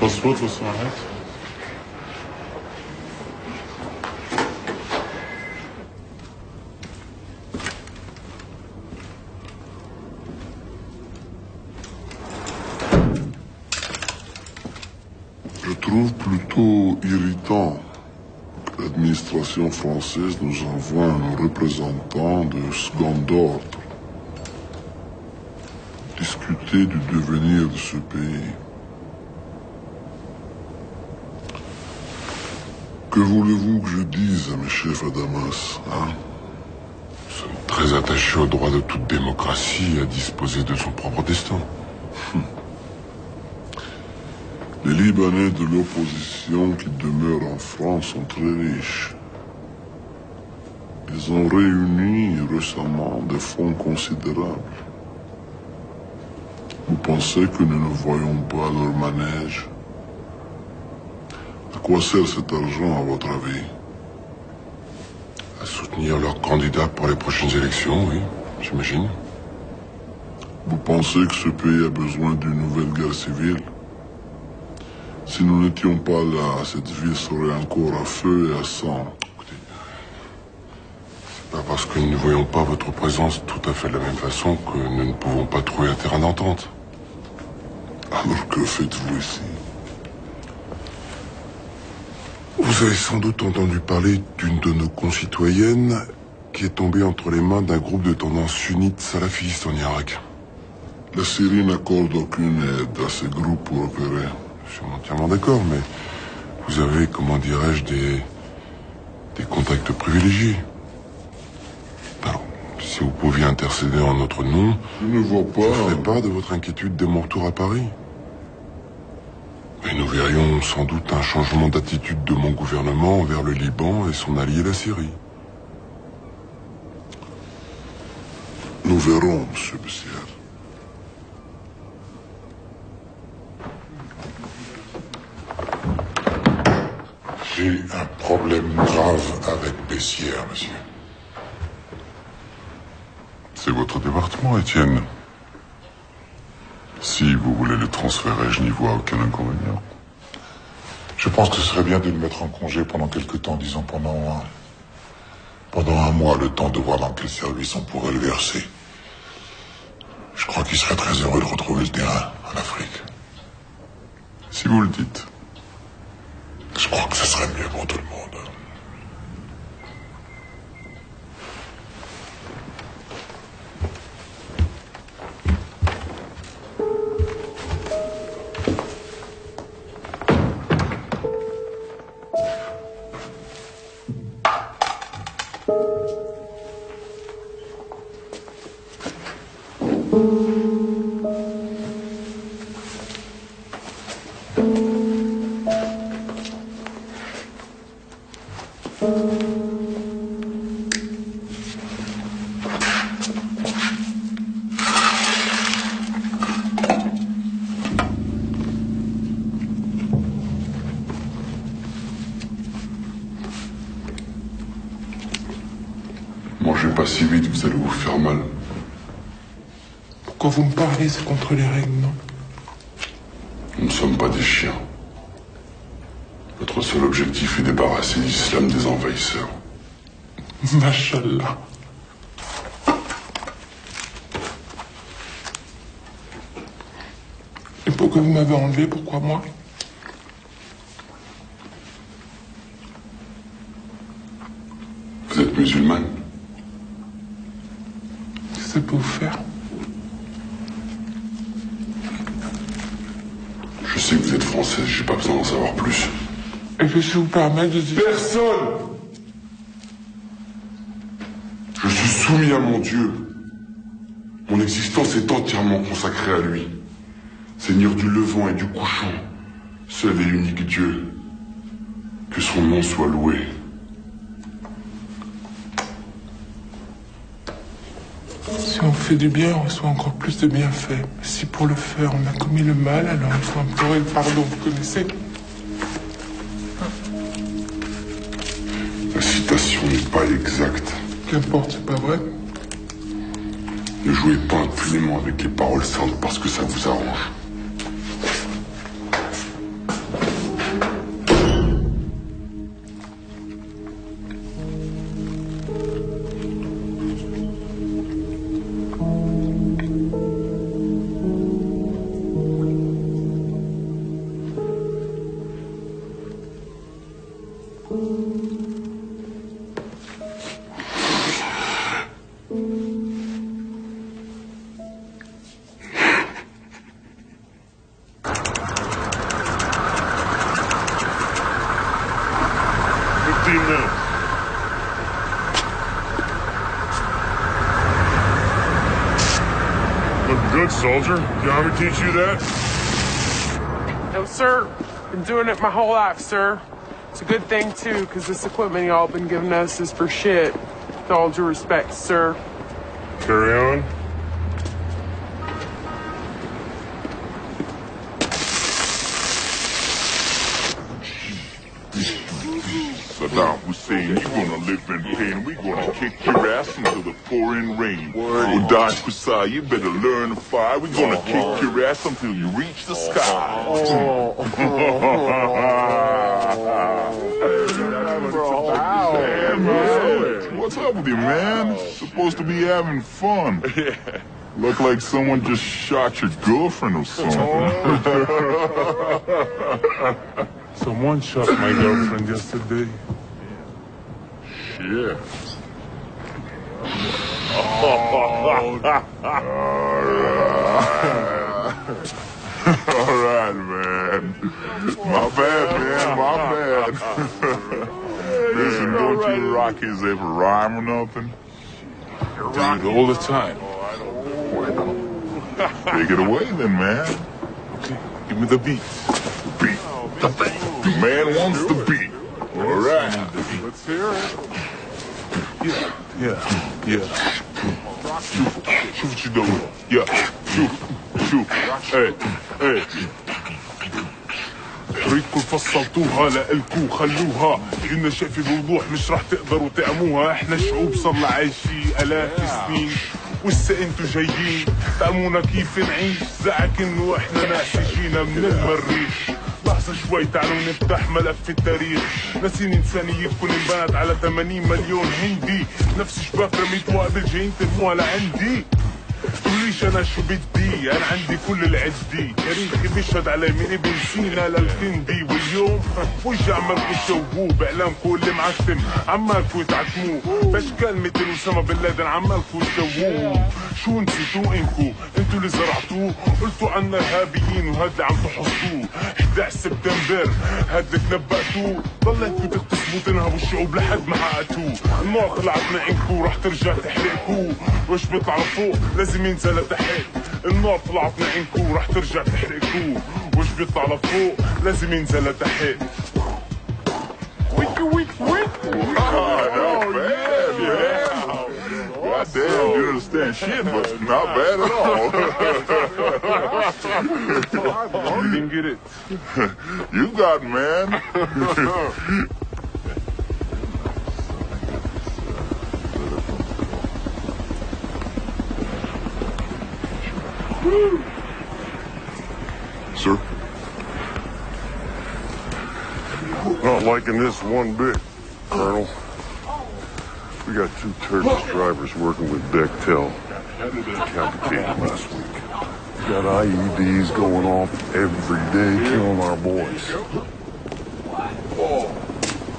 [SPEAKER 2] باسبور لو سمحت.
[SPEAKER 1] Je trouve plutôt irritant que l'administration française nous envoie un représentant de second ordre discuter du devenir de ce pays. Que voulez-vous que je dise à mes chefs à Damas, hein? Nous sommes très attachés au droit de toute démocratie à disposer de son propre destin. Les Libanais de l'opposition qui demeurent en France sont très riches. Ils ont réuni récemment des fonds considérables. Vous pensez que nous ne voyons pas leur manège? À quoi sert cet argent, à votre avis? À soutenir leurs candidats pour les prochaines élections, oui, j'imagine. Vous pensez que ce pays a besoin d'une nouvelle guerre civile? Si nous n'étions pas là, cette ville serait encore à feu et à sang. Écoutez, c'est pas parce que nous ne voyons pas votre présence tout à fait de la même façon que nous ne pouvons pas trouver un terrain d'entente. Alors que faites-vous ici? Vous avez sans doute entendu parler d'une de nos concitoyennes qui est tombée entre les mains d'un groupe de tendance sunnite salafiste en Irak. La Syrie n'accorde aucune aide à ces groupes pour opérer. je suis entièrement d'accord, mais vous avez, comment dirais-je, des contacts privilégiés. Alors, si vous pouviez intercéder en notre nom,
[SPEAKER 3] Je ne vois pas...
[SPEAKER 1] je ferais part de votre inquiétude dès mon retour à Paris. Et nous verrions sans doute un changement d'attitude de mon gouvernement envers le Liban et son allié la Syrie.
[SPEAKER 3] Nous verrons, monsieur Bessières. J'ai un problème grave avec Bessières, monsieur.
[SPEAKER 1] C'est votre département, Étienne. Si vous voulez le transférer, je n'y vois aucun inconvénient.
[SPEAKER 3] Je pense que ce serait bien de le mettre en congé pendant quelque temps, disons pendant un mois, le temps de voir dans quel service on pourrait le verser. Je crois qu'il serait très heureux de retrouver le terrain en Afrique.
[SPEAKER 1] Si vous le dites.
[SPEAKER 3] Je crois que ce serait mieux pour tout le monde.
[SPEAKER 1] Mangez pas si vite, vous allez vous faire mal.
[SPEAKER 4] Pourquoi vous me parlez? C'est contre les règles, non?
[SPEAKER 1] Nous ne sommes pas des chiens. Notre seul objectif est débarrasser l'islam des envahisseurs.
[SPEAKER 4] Machallah. Et pourquoi vous m'avez enlevé? Pourquoi moi?
[SPEAKER 1] Vous êtes musulmane?
[SPEAKER 4] Qu'est-ce que ça peut vous faire?
[SPEAKER 1] Je sais que vous êtes française, j'ai pas besoin d'en savoir plus.
[SPEAKER 4] Et que je vous permets de dire...
[SPEAKER 1] Personne! Je suis soumis à mon Dieu. Mon existence est entièrement consacrée à lui. Seigneur du levant et du couchant, seul et unique Dieu. Que son nom soit loué.
[SPEAKER 4] Si on fait du bien, on reçoit encore plus de bienfaits. Si pour le faire, on a commis le mal, alors il faut implorer le pardon, vous connaissez?
[SPEAKER 1] La citation n'est pas exacte.
[SPEAKER 4] Qu'importe, c'est pas vrai?
[SPEAKER 1] Ne jouez pas impunément avec les paroles saintes parce que ça vous arrange.
[SPEAKER 2] Good, soldier. You want me to teach you that?
[SPEAKER 5] No, sir. Been doing it my whole life, sir. It's a good thing, too, because this equipment y'all been giving us is for shit. With all due respect, sir.
[SPEAKER 2] Carry on.
[SPEAKER 7] Saddam Hussein, you're gonna live in pain. We're gonna kick your ass until the pouring rain. Dash Kusai, you better learn to fly. We're gonna kick your ass until you reach the sky. Hey, man. What's up with you, man? Supposed to be having fun. Look like someone just shot your girlfriend or something.
[SPEAKER 6] Someone shot my girlfriend yesterday.
[SPEAKER 7] Shit. All right, man. My bad, man. My bad. Listen, don't you Rockies ever rhyme or nothing?
[SPEAKER 6] Dude, all the time.
[SPEAKER 7] Take it away then, man.
[SPEAKER 6] Okay, give me the beat.
[SPEAKER 7] Beat. The man wants the beat. All right.
[SPEAKER 6] Let's hear it. Yeah.
[SPEAKER 7] Shoot what you doing. Yeah. Shoot. Hey.
[SPEAKER 6] ريتكم فصلتوها لإلكم خلوها إلنا شايفي بوضوح مش راح تقدروا تعموها احنا شعوب صرنا عايشين آلاف السنين وهسه انتو جايين تأمونا كيف نعيش زعك انه احنا ناس جينا من المريخ لحظة شوي تعالوا نفتح ملف التاريخ ناسين إنسانيتكم انبنت على 80 مليون هندي نفس شباك رميتوها قبل جايين ترموها لعندي تقوليش انا شو بدي انا عندي كل العدي تاريخي بيشهد على من ابن سينا للكندي واليوم وش عمالكوا تسووه باعلامكم اللي معتم عمالكوا تعتموه باشكال مثل اسامه بن لادن عمالكوا تسووه شو نسيتوا انتوا اللي زرعتوه قلتوا عنا ارهابيين وهاد اللي عم تحصوه 11 سبتمبر هاد اللي تنبأتوه ضليتكوا تغتصبوا تنهبوا الشعوب لحد ما حققتوه النار طلعت من عندكوا رح ترجع تحرقكوا وش بيطلع لفوق لازم ينزل لتحت النار طلعت من عندكوا رح ترجع تحرقكوا وش بيطلع لفوق لازم ينزل لتحت ويك
[SPEAKER 7] God damn, you understand shit, but not bad at all.
[SPEAKER 6] You didn't get it.
[SPEAKER 7] You got it, man.
[SPEAKER 1] Sir?
[SPEAKER 8] Not liking this one bit, Colonel. We got 2 Turkish drivers working with Bechtel. Decapitated last week. We got IEDs going off every day, killing our boys.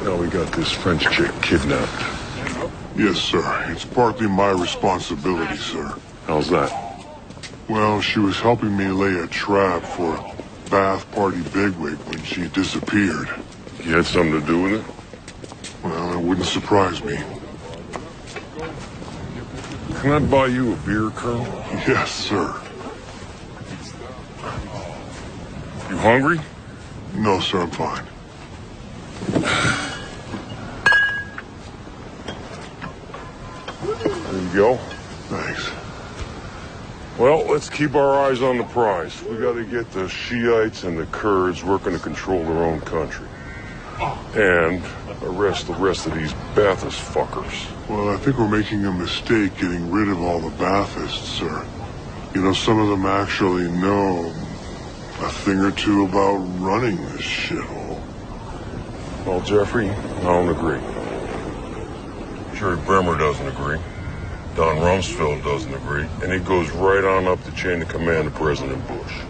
[SPEAKER 8] Now we got this French chick kidnapped.
[SPEAKER 1] Yes, sir. It's partly my responsibility, sir.
[SPEAKER 8] How's that?
[SPEAKER 1] Well, she was helping me lay a trap for a Bath Party bigwig when she disappeared.
[SPEAKER 8] You had something to do with it?
[SPEAKER 1] Well, it wouldn't surprise me.
[SPEAKER 8] Can I buy you a beer, Colonel?
[SPEAKER 1] Yes, sir.
[SPEAKER 8] You hungry?
[SPEAKER 1] No, sir, I'm fine.
[SPEAKER 8] There you go.
[SPEAKER 1] Thanks.
[SPEAKER 8] Well, let's keep our eyes on the prize. We gotta get the Shiites and the Kurds working to control their own country. And arrest the rest of these Ba'athist fuckers.
[SPEAKER 1] Well, I think we're making a mistake getting rid of all the Baathists, sir. You know, some of them actually know a thing or two about running this shithole.
[SPEAKER 8] Well, Jeffrey, I don't agree. Jerry Bremer doesn't agree. Don Rumsfeld doesn't agree. And it goes right on up the chain of command to President Bush.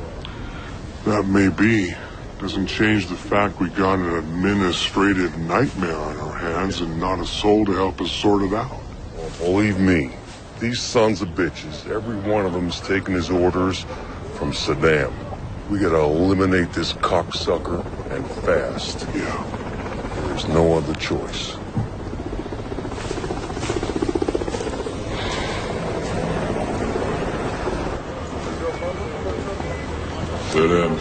[SPEAKER 1] That may be. Doesn't change the fact we got an administrative nightmare on our hands and not a soul to help us sort it out.
[SPEAKER 8] Well, believe me, these sons of bitches, every one of them's taking his orders from Saddam. We gotta eliminate this cocksucker and fast.
[SPEAKER 1] Yeah.
[SPEAKER 8] There's no other choice.
[SPEAKER 7] سلام.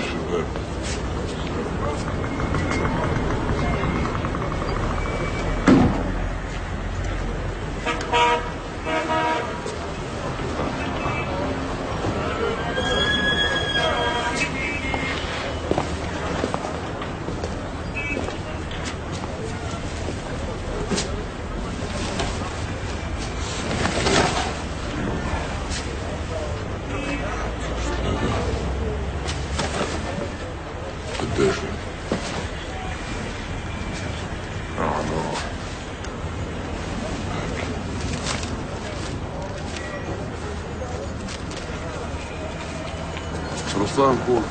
[SPEAKER 5] Руслан, Кур.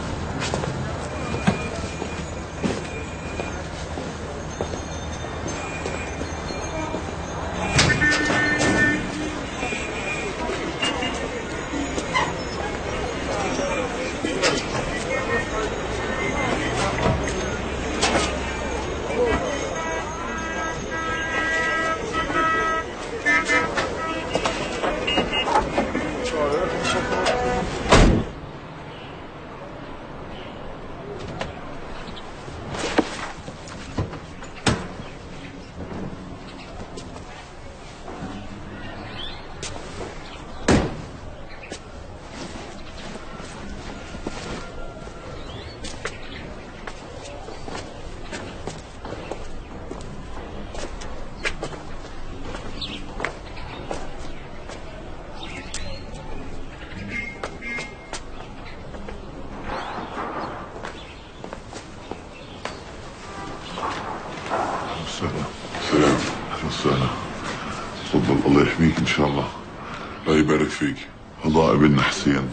[SPEAKER 1] وسهلا. تفضل الله يحميك ان شاء الله.
[SPEAKER 3] الله يبارك فيك.
[SPEAKER 1] هذا ابننا حسين،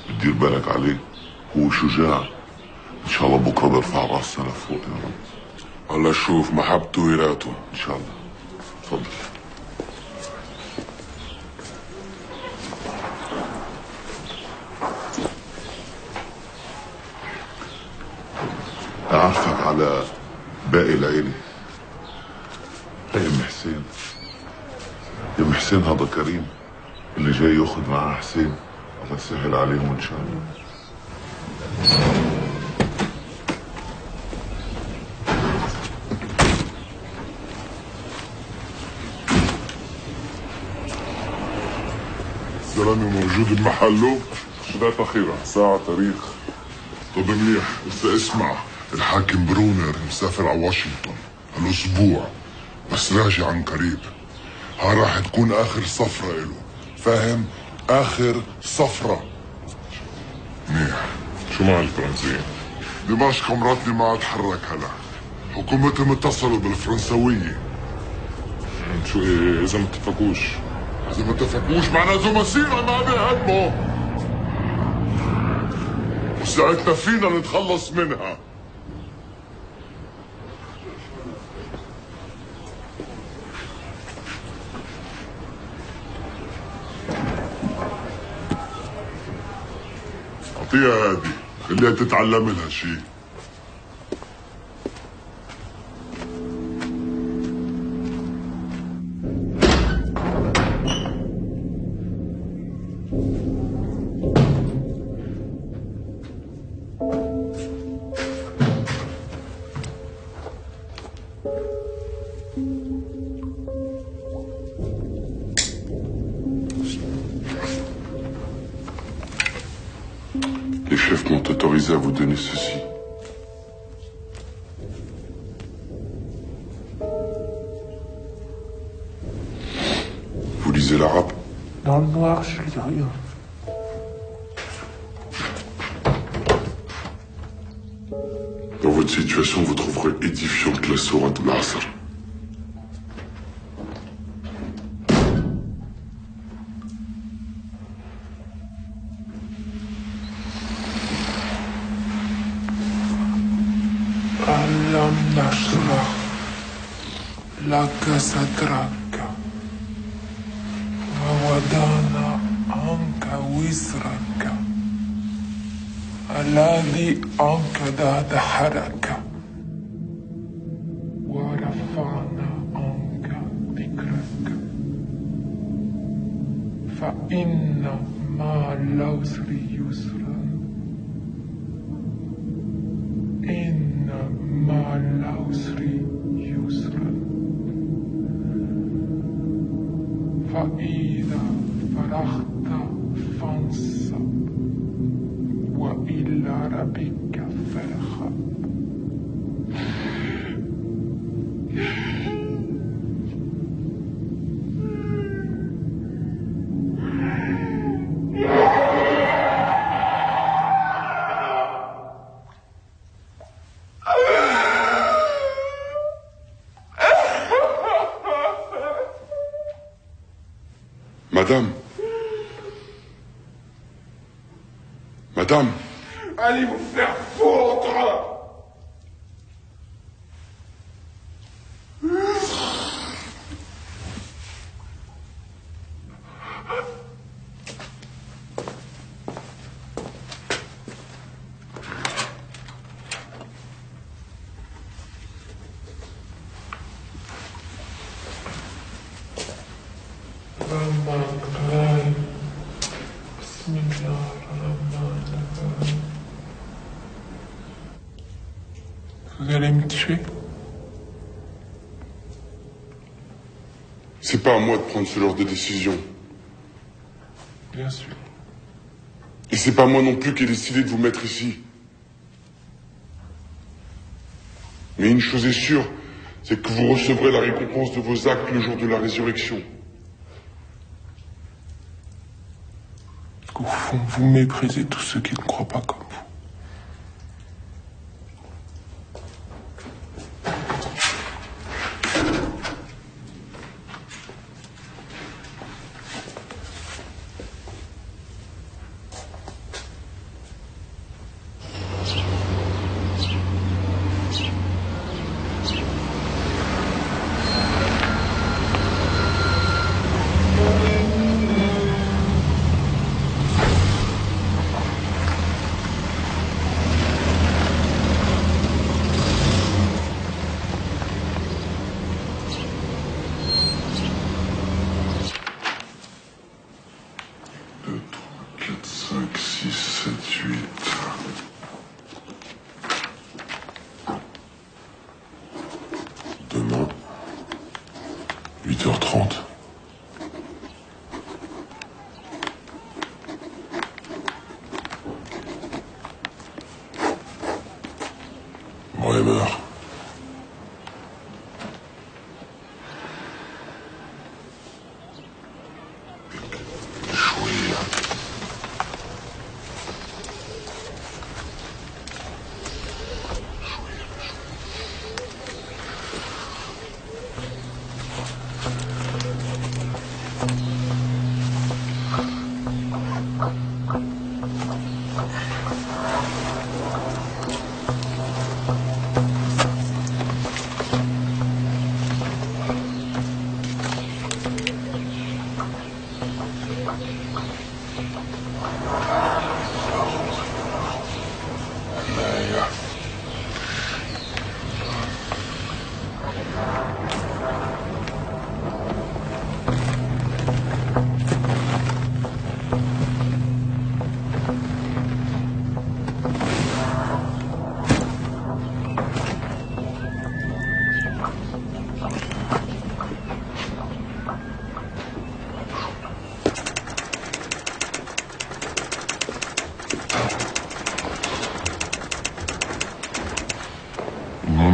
[SPEAKER 1] بتدير بالك عليه، هو شجاع، ان شاء الله بكره بيرفع راسنا لفوق يا رب.
[SPEAKER 3] الله يشوف محبته ويراته
[SPEAKER 1] ان شاء الله. تفضل. أعرفك على باقي العيلة. هي ام حسين. ام حسين هذا كريم اللي جاي ياخذ معاه حسين، الله يسهل عليهم ان شاء الله.
[SPEAKER 3] الزلمه موجود بمحله؟ شدات اخيرا ساعه تاريخ. طب منيح، بس اسمع، الحاكم برونر مسافر على واشنطن هالاسبوع، بس راجع عن قريب. ها راح تكون اخر صفرة له، فاهم؟ اخر صفرة. منيح.
[SPEAKER 8] شو مع الفرنسيين؟
[SPEAKER 3] دمشق مرتني ما اتحرك هلا، حكومتهم اتصلوا بالفرنسوية.
[SPEAKER 8] شو اذا ما اتفقوش؟
[SPEAKER 3] اذا ما اتفقوش معناته مسيرة ما بيهدموا، وساعتنا فينا نتخلص منها. اعطيها هادي، خليها تتعلم لها شيء.
[SPEAKER 8] Les chefs m'ont autorisé à vous donner ceci. Vous lisez l'arabe?
[SPEAKER 4] Dans le noir, je lis rien.
[SPEAKER 8] Dans votre situation, vous trouverez édifiante la sourate al-Asr.
[SPEAKER 4] ألم نشرح لك صدرك ووضعنا عنك وزرك الذي أنقض ظهرك ورفعنا عنك ذكرك فإن مع العسر يسرا إن مع العسر يسرا فإذا فرغت فانصب وإلى ربك فارغب.
[SPEAKER 8] Madame. Madame.
[SPEAKER 4] Allez vous faire foutre! Vous allez me tuer?
[SPEAKER 8] C'est pas à moi de prendre ce genre de décision.
[SPEAKER 4] Bien sûr.
[SPEAKER 8] Et c'est pas moi non plus qui ai décidé de vous mettre ici. Mais une chose est sûre, c'est que vous recevrez la récompense de vos actes le jour de la résurrection.
[SPEAKER 4] Au fond, vous méprisez tous ceux qui ne croient pas comme vous.
[SPEAKER 3] 8h30. Bremer.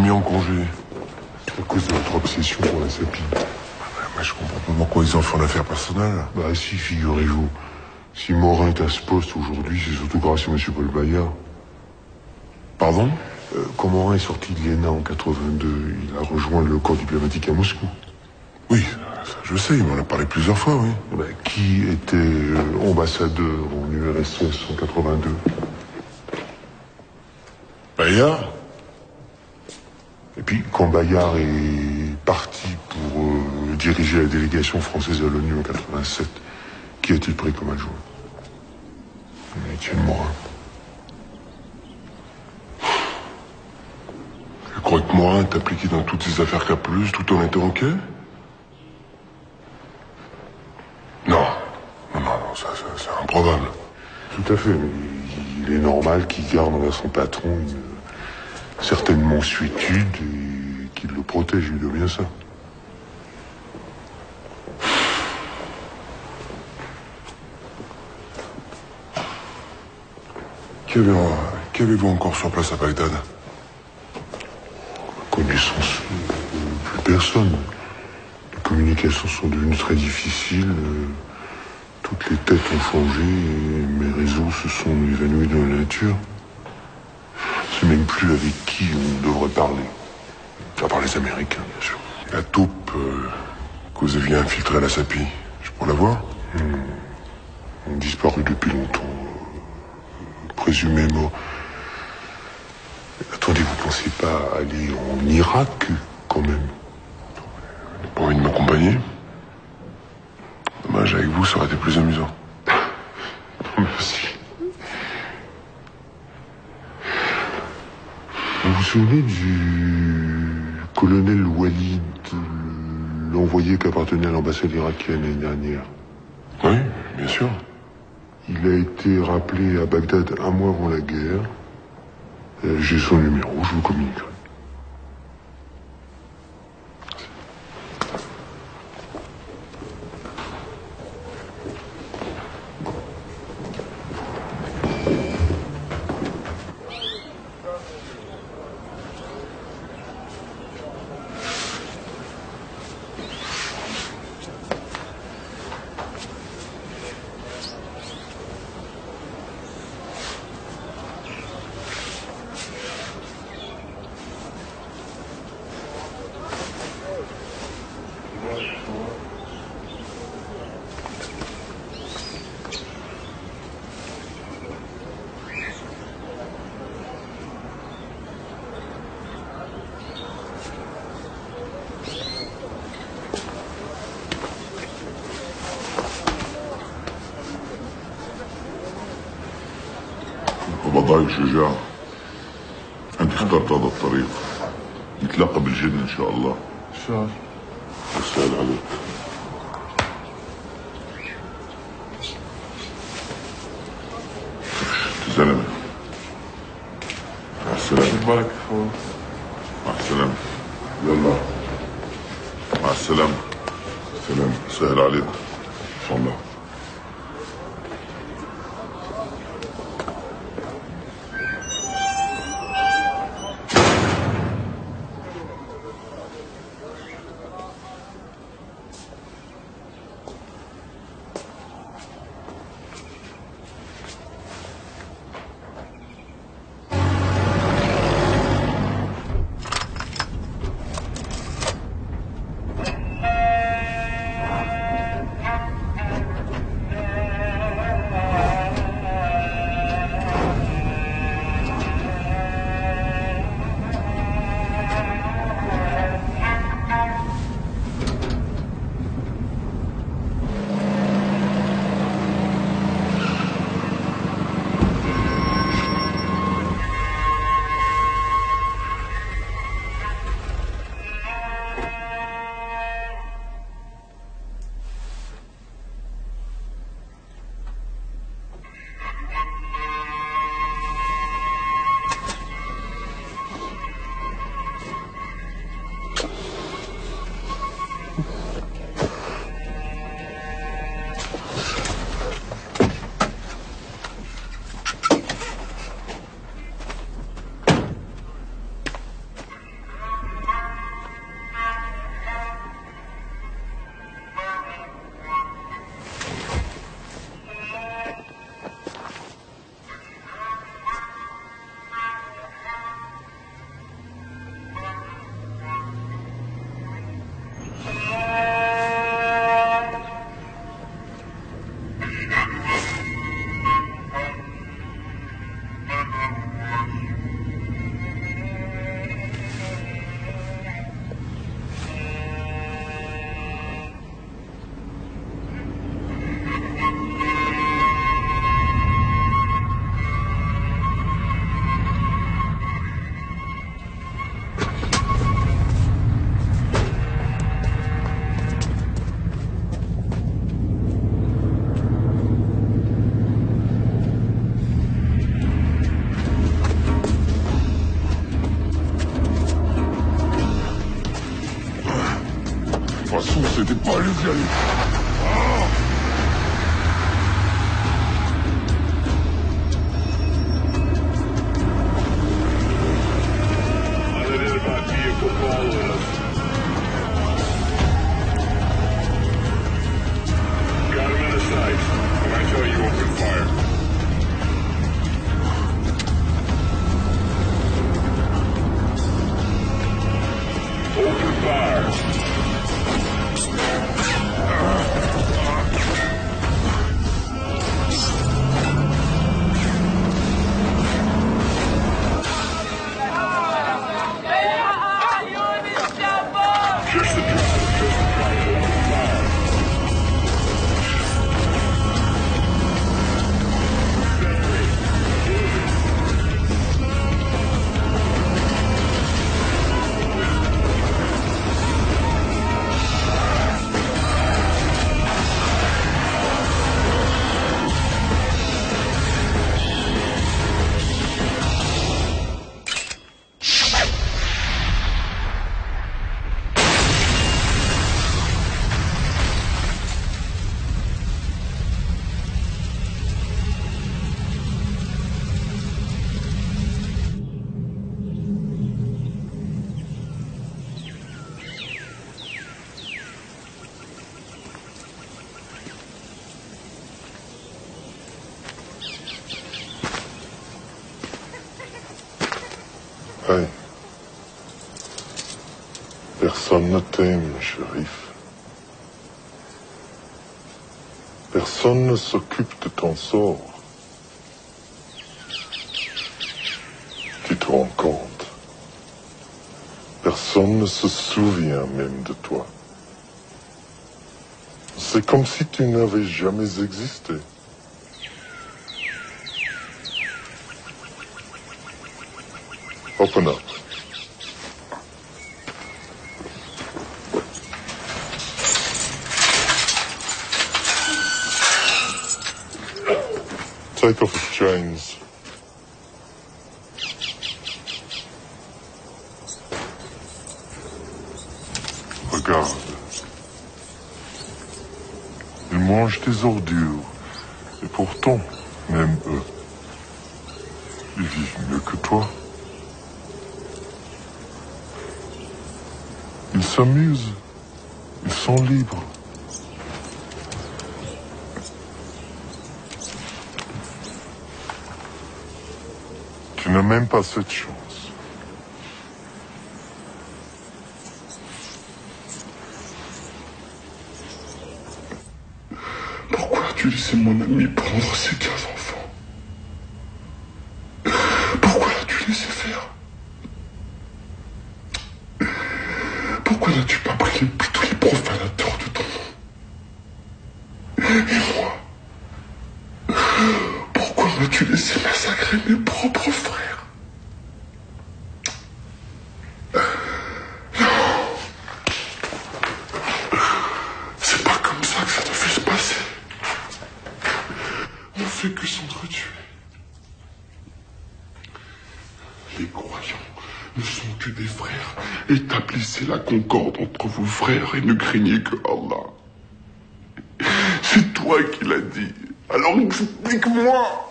[SPEAKER 3] En congé à cause de votre obsession pour la sapine. Moi, je comprends pas pourquoi ils en font l'affaire personnelle. Bah si, figurez-vous. Si Morin est à ce poste aujourd'hui, c'est surtout grâce à M. Paul Bayard. Pardon? Quand Morin est sorti de l'ENA en 82, il a rejoint le corps diplomatique à Moscou. Oui, ça, je sais, il m'en a parlé plusieurs fois, oui. Bah, qui était ambassadeur en URSS en 82? Bayard? Et puis, quand Bayard est parti pour diriger la délégation française à l'ONU en 87, qui a-t-il pris comme adjoint? Étienne Morin. Je crois que Morin est impliqué dans toutes ces affaires capuleuses tout en étant OK? Non, ça c'est improbable. Tout à fait, mais il est normal qu'il garde envers son patron une certaine mansuétude et qu'il le protège, il doit bien ça. Qu'avez-vous encore sur place à Bagdad? Connaissance, plus personne. Les communications sont devenues très difficiles. Toutes les têtes ont changé et mes réseaux se sont évanouis dans la nature. Je ne sais même plus avec qui on devrait parler. À part les Américains, bien sûr. La taupe que vous aviez infiltrée à la SAPI, je pourrais la voir? On a disparu depuis longtemps. Présumé mort. Attendez, vous pensez pas aller en Irak, quand même? Vous n'avez pas envie de m'accompagner? Dommage, avec vous, ça aurait été plus amusant. Merci. Vous vous souvenez du colonel Walid, l'envoyé qui appartenait à l'ambassade irakienne l'année dernière? Oui, bien sûr. Il a été rappelé à Bagdad un mois avant la guerre. J'ai son numéro, je vous communiquerai.
[SPEAKER 7] بضايق شجاع انت اخترت هذا الطريق نتلاقى بالجنة ان شاء الله ان شاء الله والسلام عليك زلمة مع السلامة
[SPEAKER 5] بارك اخوان
[SPEAKER 7] مع السلامة يلا مع السلامة
[SPEAKER 1] سهل عليكم ان شاء الله. C'était pas les y aller. Hey. Personne ne t'aime, shérif. Personne ne s'occupe de ton sort. Tu te rends compte? Personne ne se souvient même de toi. C'est comme si tu n'avais jamais existé. Open up. Take off his chains. Regarde.
[SPEAKER 3] mangent tes ordures. Et pourtant, même eux, ils vivent mieux que toi. Ils s'amusent. Ils sont libres. Tu n'as même pas cette chance.
[SPEAKER 9] Pourquoi as-tu laissé mon ami prendre ces 15 enfants? Pourquoi l'as-tu laissé faire? Pourquoi n'as-tu pas prié tous les profanateurs de ton nom? Et moi? Pourquoi m'as-tu laissé massacrer mes propres frères? Non! C'est pas comme ça que ça devait se passer. On fait que s'entretuer. Les croyants ne sont que des frères. Établissez la concorde entre vos frères et ne craignez que Allah. C'est toi qui l'as dit. Alors explique-moi.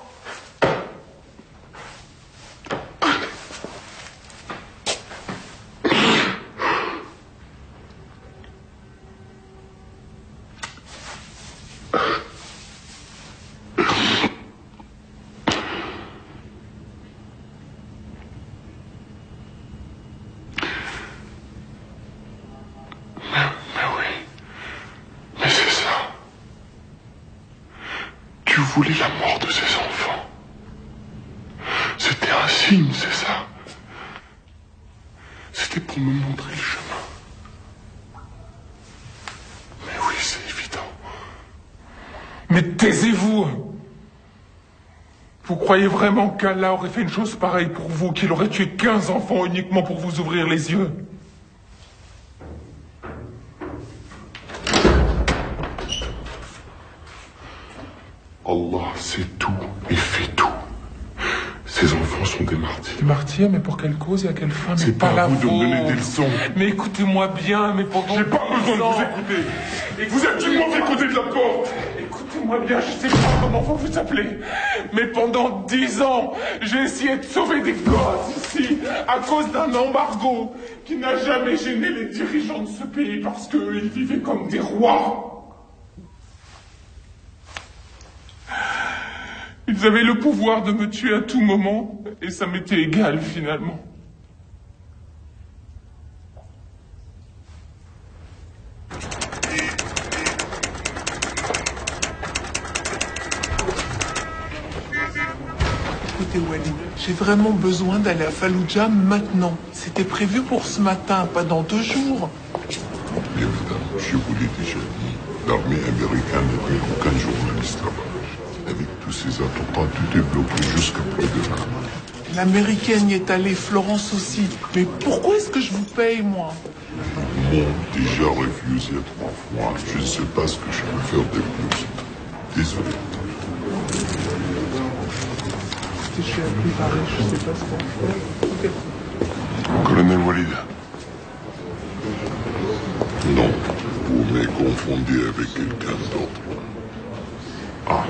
[SPEAKER 9] Tu voulais la mort de ses enfants. C'était un signe, c'est ça? C'était pour me montrer le chemin. Mais oui, c'est évident.
[SPEAKER 4] Mais taisez-vous! Vous croyez vraiment qu'Allah aurait fait une chose pareille pour vous, qu'il aurait tué 15 enfants uniquement pour vous ouvrir les yeux?
[SPEAKER 9] Allah sait tout et fait tout. Ces enfants sont des martyrs.
[SPEAKER 4] Des martyrs, mais pour quelle cause et à quelle fin?
[SPEAKER 9] C'est pas à vous de me donner des leçons.
[SPEAKER 4] Mais écoutez-moi bien, mais pendant...
[SPEAKER 9] J'ai pas besoin de vous écouter. Vous êtes du mauvais côté de la porte.
[SPEAKER 4] Écoutez-moi bien, je sais pas comment vous vous appelez, mais pendant 10 ans, j'ai essayé de sauver des gosses ici, à cause d'un embargo qui n'a jamais gêné les dirigeants de ce pays parce qu'ils vivaient comme des rois. Ils avaient le pouvoir de me tuer à tout moment, et ça m'était égal finalement.
[SPEAKER 10] Écoutez Walid, j'ai vraiment besoin d'aller à Fallujah maintenant. C'était prévu pour ce matin, pas dans 2 jours.
[SPEAKER 3] Bien, madame, je vous l'ai déjà dit, l'armée américaine n'a plus aucun journaliste là-bas. Avec tous ces attentats, tout est bloqué jusqu'après-demain.
[SPEAKER 10] L'américaine y est allée, Florence aussi. Mais pourquoi est-ce que je vous paye, moi?
[SPEAKER 3] Ils m'ont déjà refusé 3 fois. Je ne sais pas ce que je peux faire de plus. Désolé.
[SPEAKER 10] Je suis appelé Paris, je ne sais pas ce qu'on fait. Ok.
[SPEAKER 3] Colonel Walid. Non, vous me confondez avec quelqu'un d'autre. Ah,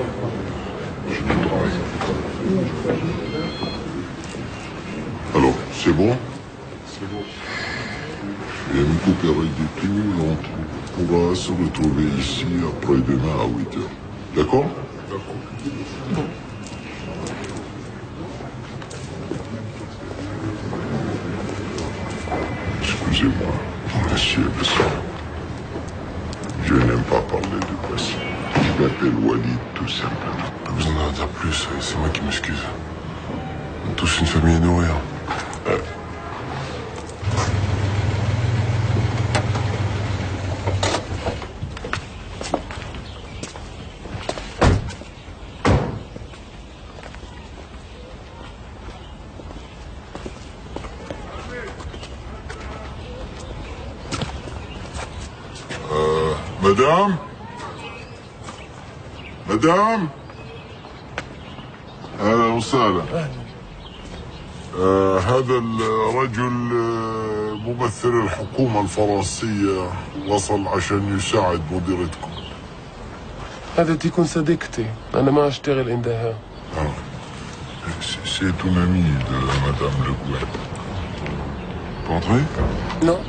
[SPEAKER 3] je me travaille. Alors, c'est bon? C'est bon. Je vais me coopérer du tout, on pourra se retrouver ici après-demain à 8h. D'accord? D'accord.
[SPEAKER 10] Bon.
[SPEAKER 3] Excusez-moi, monsieur le sang. Je n'aime pas parler de passé. Je m'appelle Walid, tout simplement.
[SPEAKER 9] Pas besoin d'en dire plus, c'est moi qui m'excuse. On a tous une famille à nourrir.
[SPEAKER 3] Madame? Madame? أهلا وسهلا. هذا الرجل ممثل الحكومة الفرنسية وصل عشان يساعد مديرتكم.
[SPEAKER 5] هذا تكون صديقتي أنا ما أشتغل عندها.
[SPEAKER 3] C'est ton ami de Madame Le Gouet. Pour entrer?
[SPEAKER 5] Non.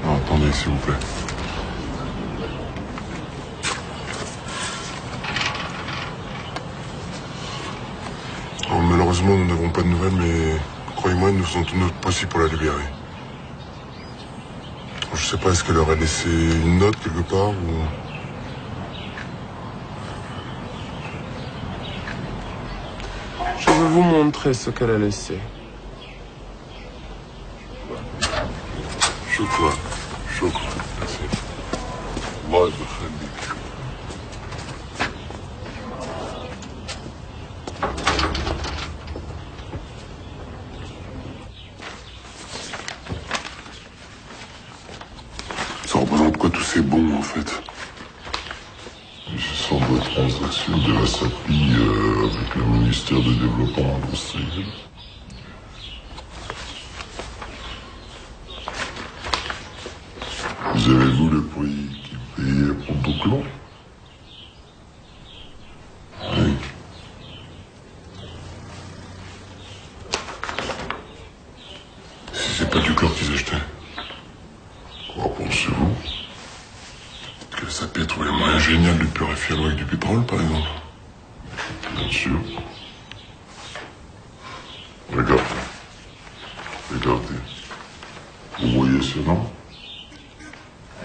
[SPEAKER 3] Non, attendez, s'il vous plaît. Oh, malheureusement, nous n'avons pas de nouvelles, mais croyez-moi, nous faisons tout notre possible pour la libérer. Je sais pas, est-ce qu'elle aurait laissé une note quelque part ou...
[SPEAKER 5] Je vais vous montrer ce qu'elle a laissé.
[SPEAKER 3] شكرا شكرا الله يخليك.
[SPEAKER 1] Ça représente quoi tous ces bons en fait?
[SPEAKER 3] Ce sont des transactions de la SAPI avec le ministère du Développement industriel. Vous avez vu le prix qui payait pour Doclan? Oui.
[SPEAKER 1] Si c'est pas du chlore qu'ils achetaient.
[SPEAKER 3] Quoi pensez-vous?
[SPEAKER 1] Que la SAPI a trouvé le moyen génial de purifier l'eau avec du pétrole, par exemple.
[SPEAKER 3] Bien sûr. Regardez. Regardez. Vous voyez ce nom?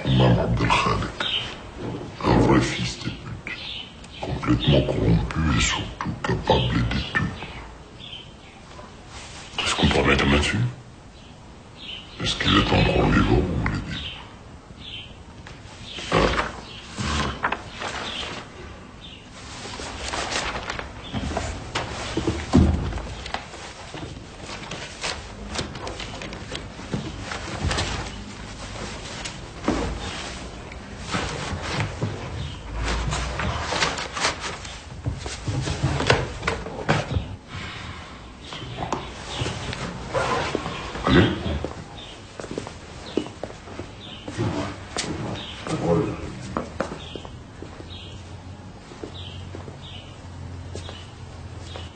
[SPEAKER 3] Imam Abdel Khalek. Un vrai fils de pute. Complètement corrompu et surtout capable d'études.
[SPEAKER 1] Est-ce qu'on peut remettre la main dessus?
[SPEAKER 3] Est-ce qu'il est encore vivant, vous voulez dire?
[SPEAKER 1] Allez.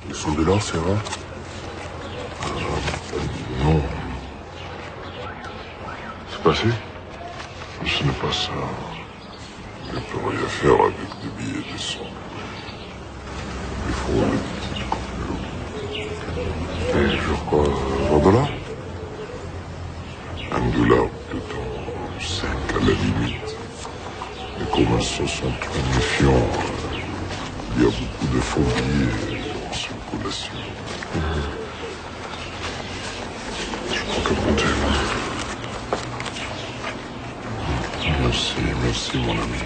[SPEAKER 1] Ils sont de l'or, c'est vrai?
[SPEAKER 3] Non,
[SPEAKER 1] C'est passé?
[SPEAKER 3] ce n'est pas ça. On ne peut rien faire avec des billets de sang. Il faut les petites coupures.
[SPEAKER 1] Et genre quoi? $20?
[SPEAKER 3] $1, plutôt 5 à la limite. Mais comme elles sont trop méfiants, il y a beaucoup de faux billets en circulation.
[SPEAKER 1] Je crois que compter.
[SPEAKER 3] Merci, merci mon ami.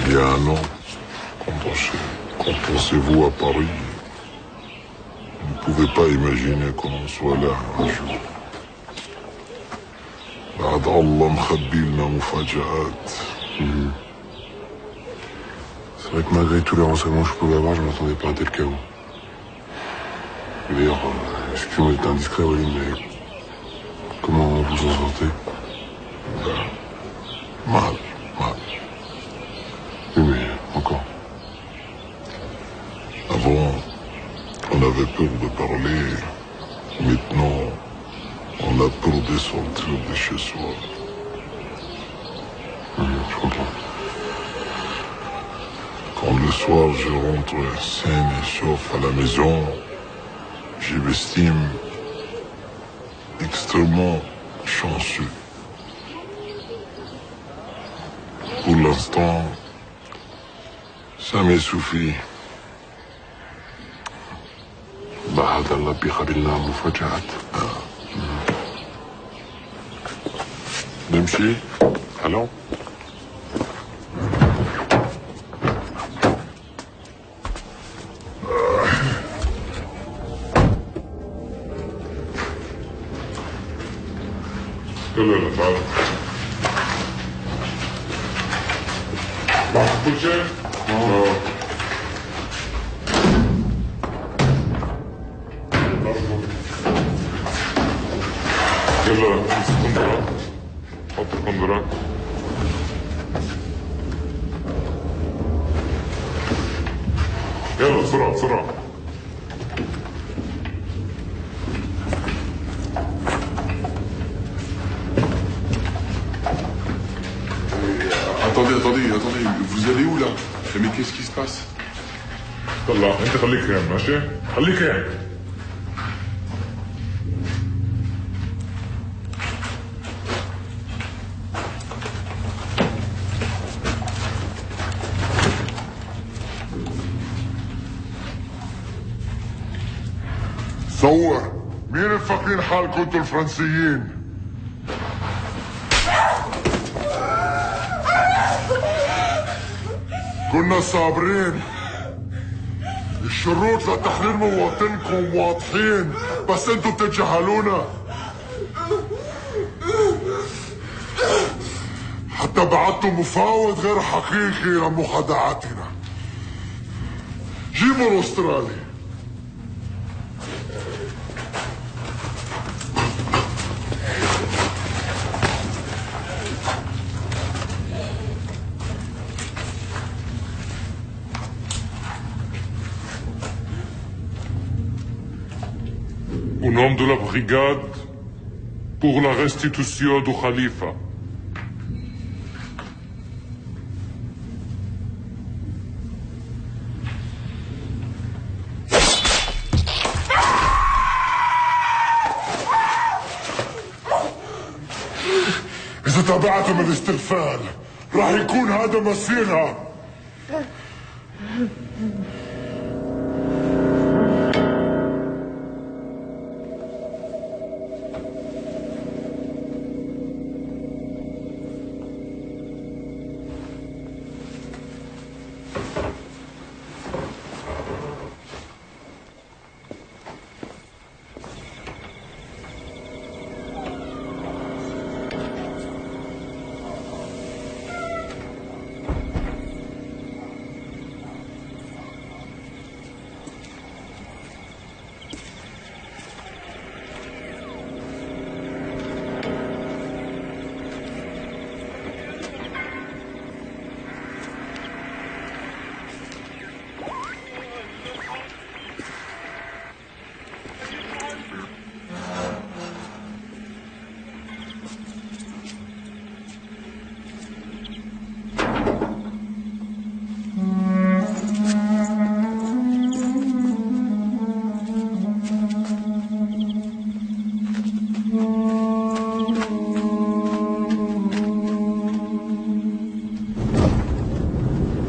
[SPEAKER 3] Il y a un an, quand pensez-vous à Paris, vous ne pouvez pas imaginer qu'on soit là un jour. بعد الله مخبي لنا مفاجآت.
[SPEAKER 1] C'est vrai que malgré tous les renseignements que je pouvais avoir, je ne m'attendais pas à un tel chaos. D'ailleurs, excusez-moi d'être indiscret, oui, mais comment vous en sortez?
[SPEAKER 3] Mal.
[SPEAKER 1] Oui, mais encore.
[SPEAKER 3] Avant, on avait peur de parler. Maintenant, on a peur de sortir de chez soi.
[SPEAKER 1] Je comprends.
[SPEAKER 3] Quand le soir je rentre sain et sauf à la maison, je m'estime extrêmement chanceux. Pour l'instant, ça me suffit.
[SPEAKER 1] بعد الله بيقابلنا مفاجآت. نمشي؟ Allons.
[SPEAKER 3] يلا يلا تعال. معك كل شيء؟ يلا امسك كنترول.
[SPEAKER 6] حط الخندرات. يلا بسرعة بسرعة.
[SPEAKER 9] Attendez, vous allez où là? Mais qu'est-ce qui se passe?
[SPEAKER 6] طلع انت خليك هنا ماشي؟ خليك هنا.
[SPEAKER 9] صور مين فاكرين حالكم انتوا الفرنسيين؟ كنا صابرين. الشروط لتحرير مواطنكم واضحين بس انتوا بتتجاهلونا. حتى بعتوا مفاوض غير حقيقي لمخادعاتنا. جيبوا الاسترالي.
[SPEAKER 6] Au nom de la brigade, pour la restitution du Khalifa.
[SPEAKER 9] إذا تابعتم الاستغفال راح يكون هذا مصيرها.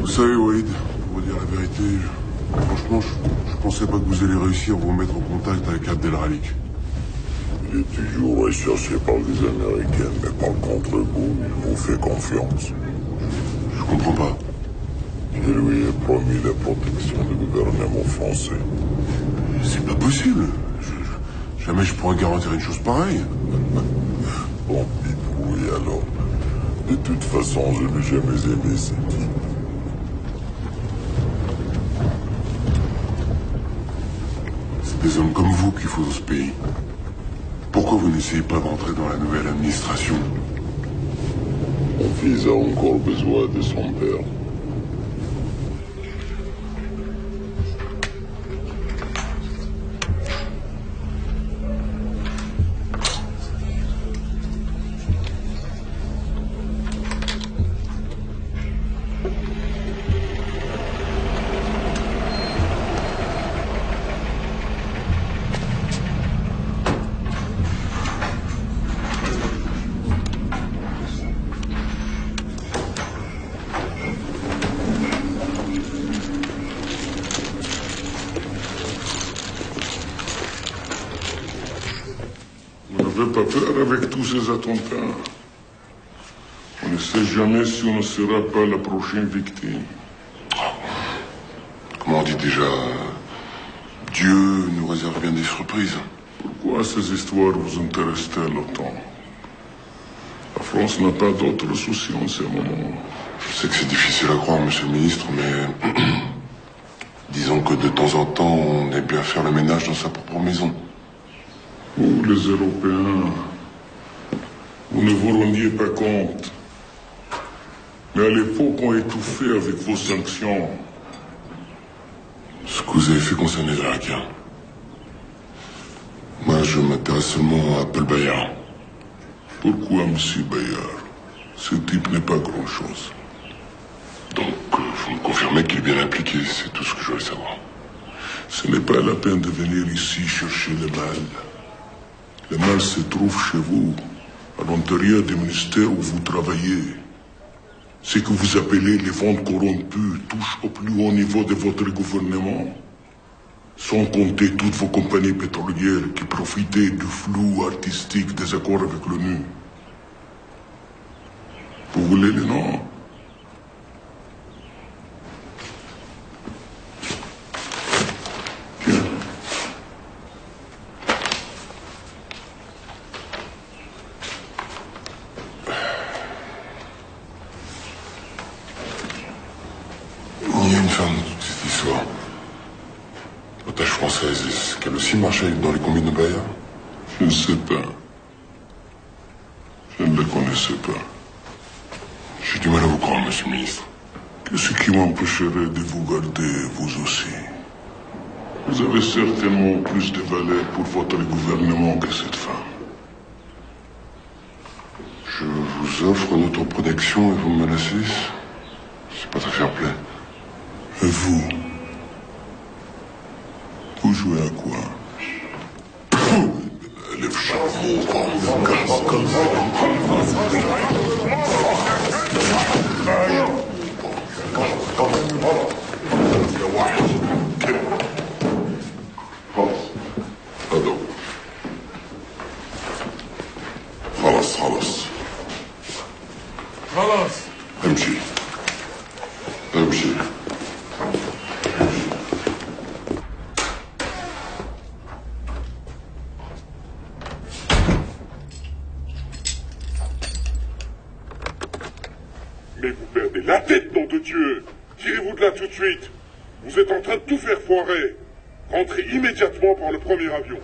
[SPEAKER 9] Vous savez, Walid, pour vous dire la vérité, franchement, je pensais pas que vous allez réussir à vous mettre en contact avec Abdel Ralik.
[SPEAKER 3] Il est toujours recherché par les Américains, mais par contre vous, il vous fait confiance.
[SPEAKER 9] Je comprends pas.
[SPEAKER 3] Je lui ai promis la protection du gouvernement français.
[SPEAKER 9] C'est pas possible. Jamais je pourrais garantir une chose pareille.
[SPEAKER 3] Bon, oui alors. De toute façon, je n'ai jamais aimé cette type.
[SPEAKER 9] Des hommes comme vous qu'il faut dans ce pays. Pourquoi vous n'essayez pas d'entrer dans la nouvelle administration?
[SPEAKER 3] Mon fils a encore besoin de son père.
[SPEAKER 9] Pas peur avec tous ces attentats. On ne sait jamais si on ne sera pas la prochaine victime. Comment on dit déjà, Dieu nous réserve bien des surprises. Pourquoi ces histoires vous intéressent-elles autant? La France n'a pas d'autres soucis en ce moment. Je sais que c'est difficile à croire, monsieur le ministre, mais disons que de temps en temps, on aime bien faire le ménage dans sa propre maison. Nous, les Européens, Vous ne vous rendiez pas compte. Mais à l'époque, on étouffait avec vos sanctions.
[SPEAKER 1] Ce que vous avez fait concernait les Irakiens. Moi, je m'intéresse seulement à Paul Bayard.
[SPEAKER 9] Pourquoi, monsieur Bayard? Ce type n'est pas grand-chose.
[SPEAKER 1] Donc, vous me confirmez qu'il est bien impliqué, c'est tout ce que je voulais savoir.
[SPEAKER 9] Ce n'est pas la peine de venir ici chercher le mal. Le mal se trouve chez vous, à l'intérieur des ministères où vous travaillez. Ce que vous appelez les ventes corrompues touche au plus haut niveau de votre gouvernement. Sans compter toutes vos compagnies pétrolières qui profitaient du flou artistique des accords avec l'ONU. Vous voulez les noms? Tiens.
[SPEAKER 1] Il y a une femme dans toute cette histoire. Otage française, est-ce qu'elle aussi marchait dans les combines de Bayard?
[SPEAKER 9] Je ne sais pas. Je ne la connaissais pas.
[SPEAKER 1] J'ai du mal à vous croire, monsieur le ministre.
[SPEAKER 9] Qu'est-ce qui m'empêcherait de vous garder, vous aussi? Vous avez certainement plus de valeur pour votre gouvernement que cette femme.
[SPEAKER 1] Je vous offre notre protection et vous me menacez? C'est pas très fair-play.
[SPEAKER 9] Et vous? Vous jouez à quoi?
[SPEAKER 1] Lève chapeau, comme
[SPEAKER 9] Pardon. خلاص
[SPEAKER 1] امشي امشي.
[SPEAKER 8] Mais vous perdez la tête, nom de Dieu! Tirez-vous de là tout de suite! Vous êtes en train de tout faire foirer! Rentrez immédiatement par le premier avion!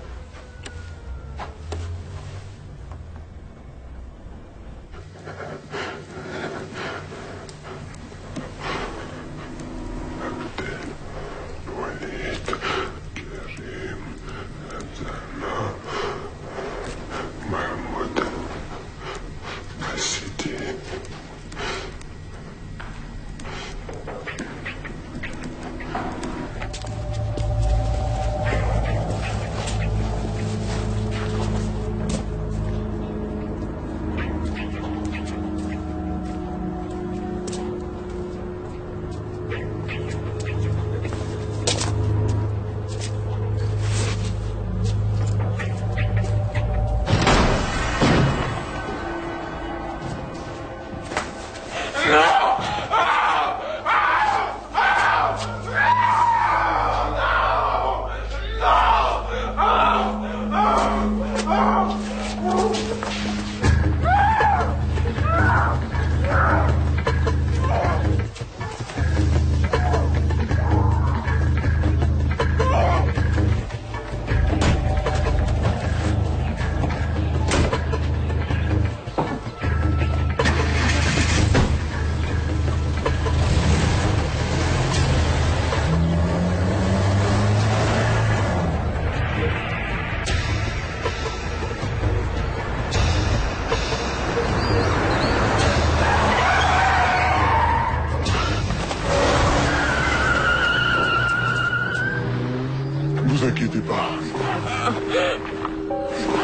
[SPEAKER 1] Ne vous inquiétez pas.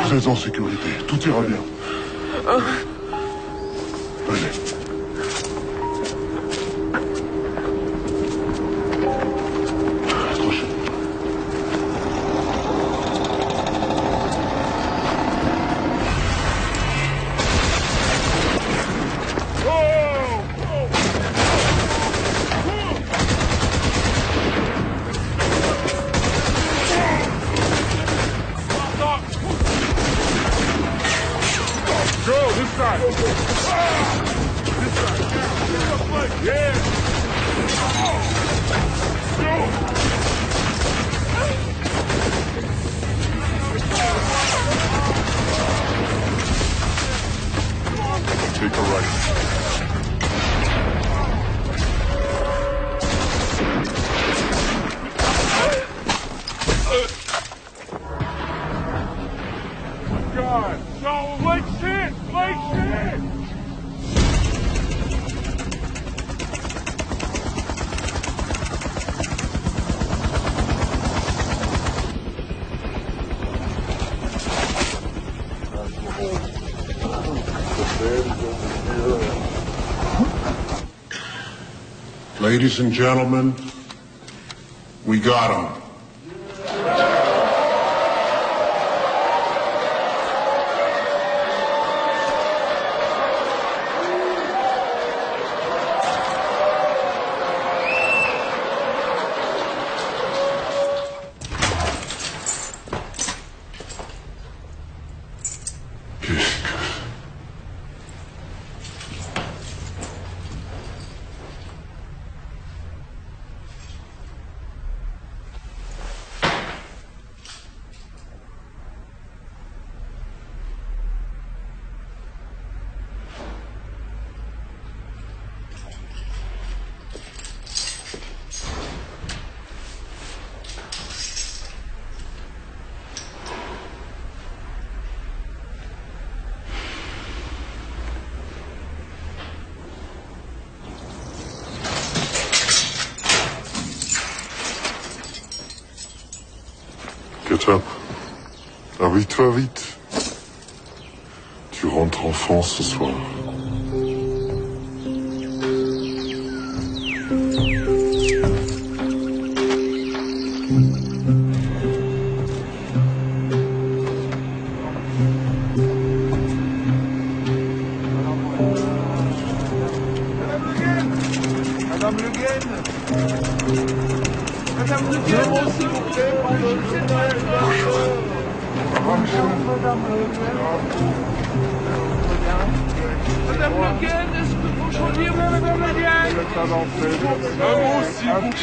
[SPEAKER 1] Vous êtes en sécurité. Tout ira bien. Venez. Accrochez.
[SPEAKER 6] God, no, like shit! Like shit!
[SPEAKER 9] Ladies and gentlemen, we got him.
[SPEAKER 3] Ketchup, habille-toi vite. Tu rentres en France ce soir.
[SPEAKER 10] Madame Le Guen, s'il vous plaît. Madame Le Guen, est-ce que vous conduire Madame Le Guen?
[SPEAKER 6] Un mot, s'il vous plaît.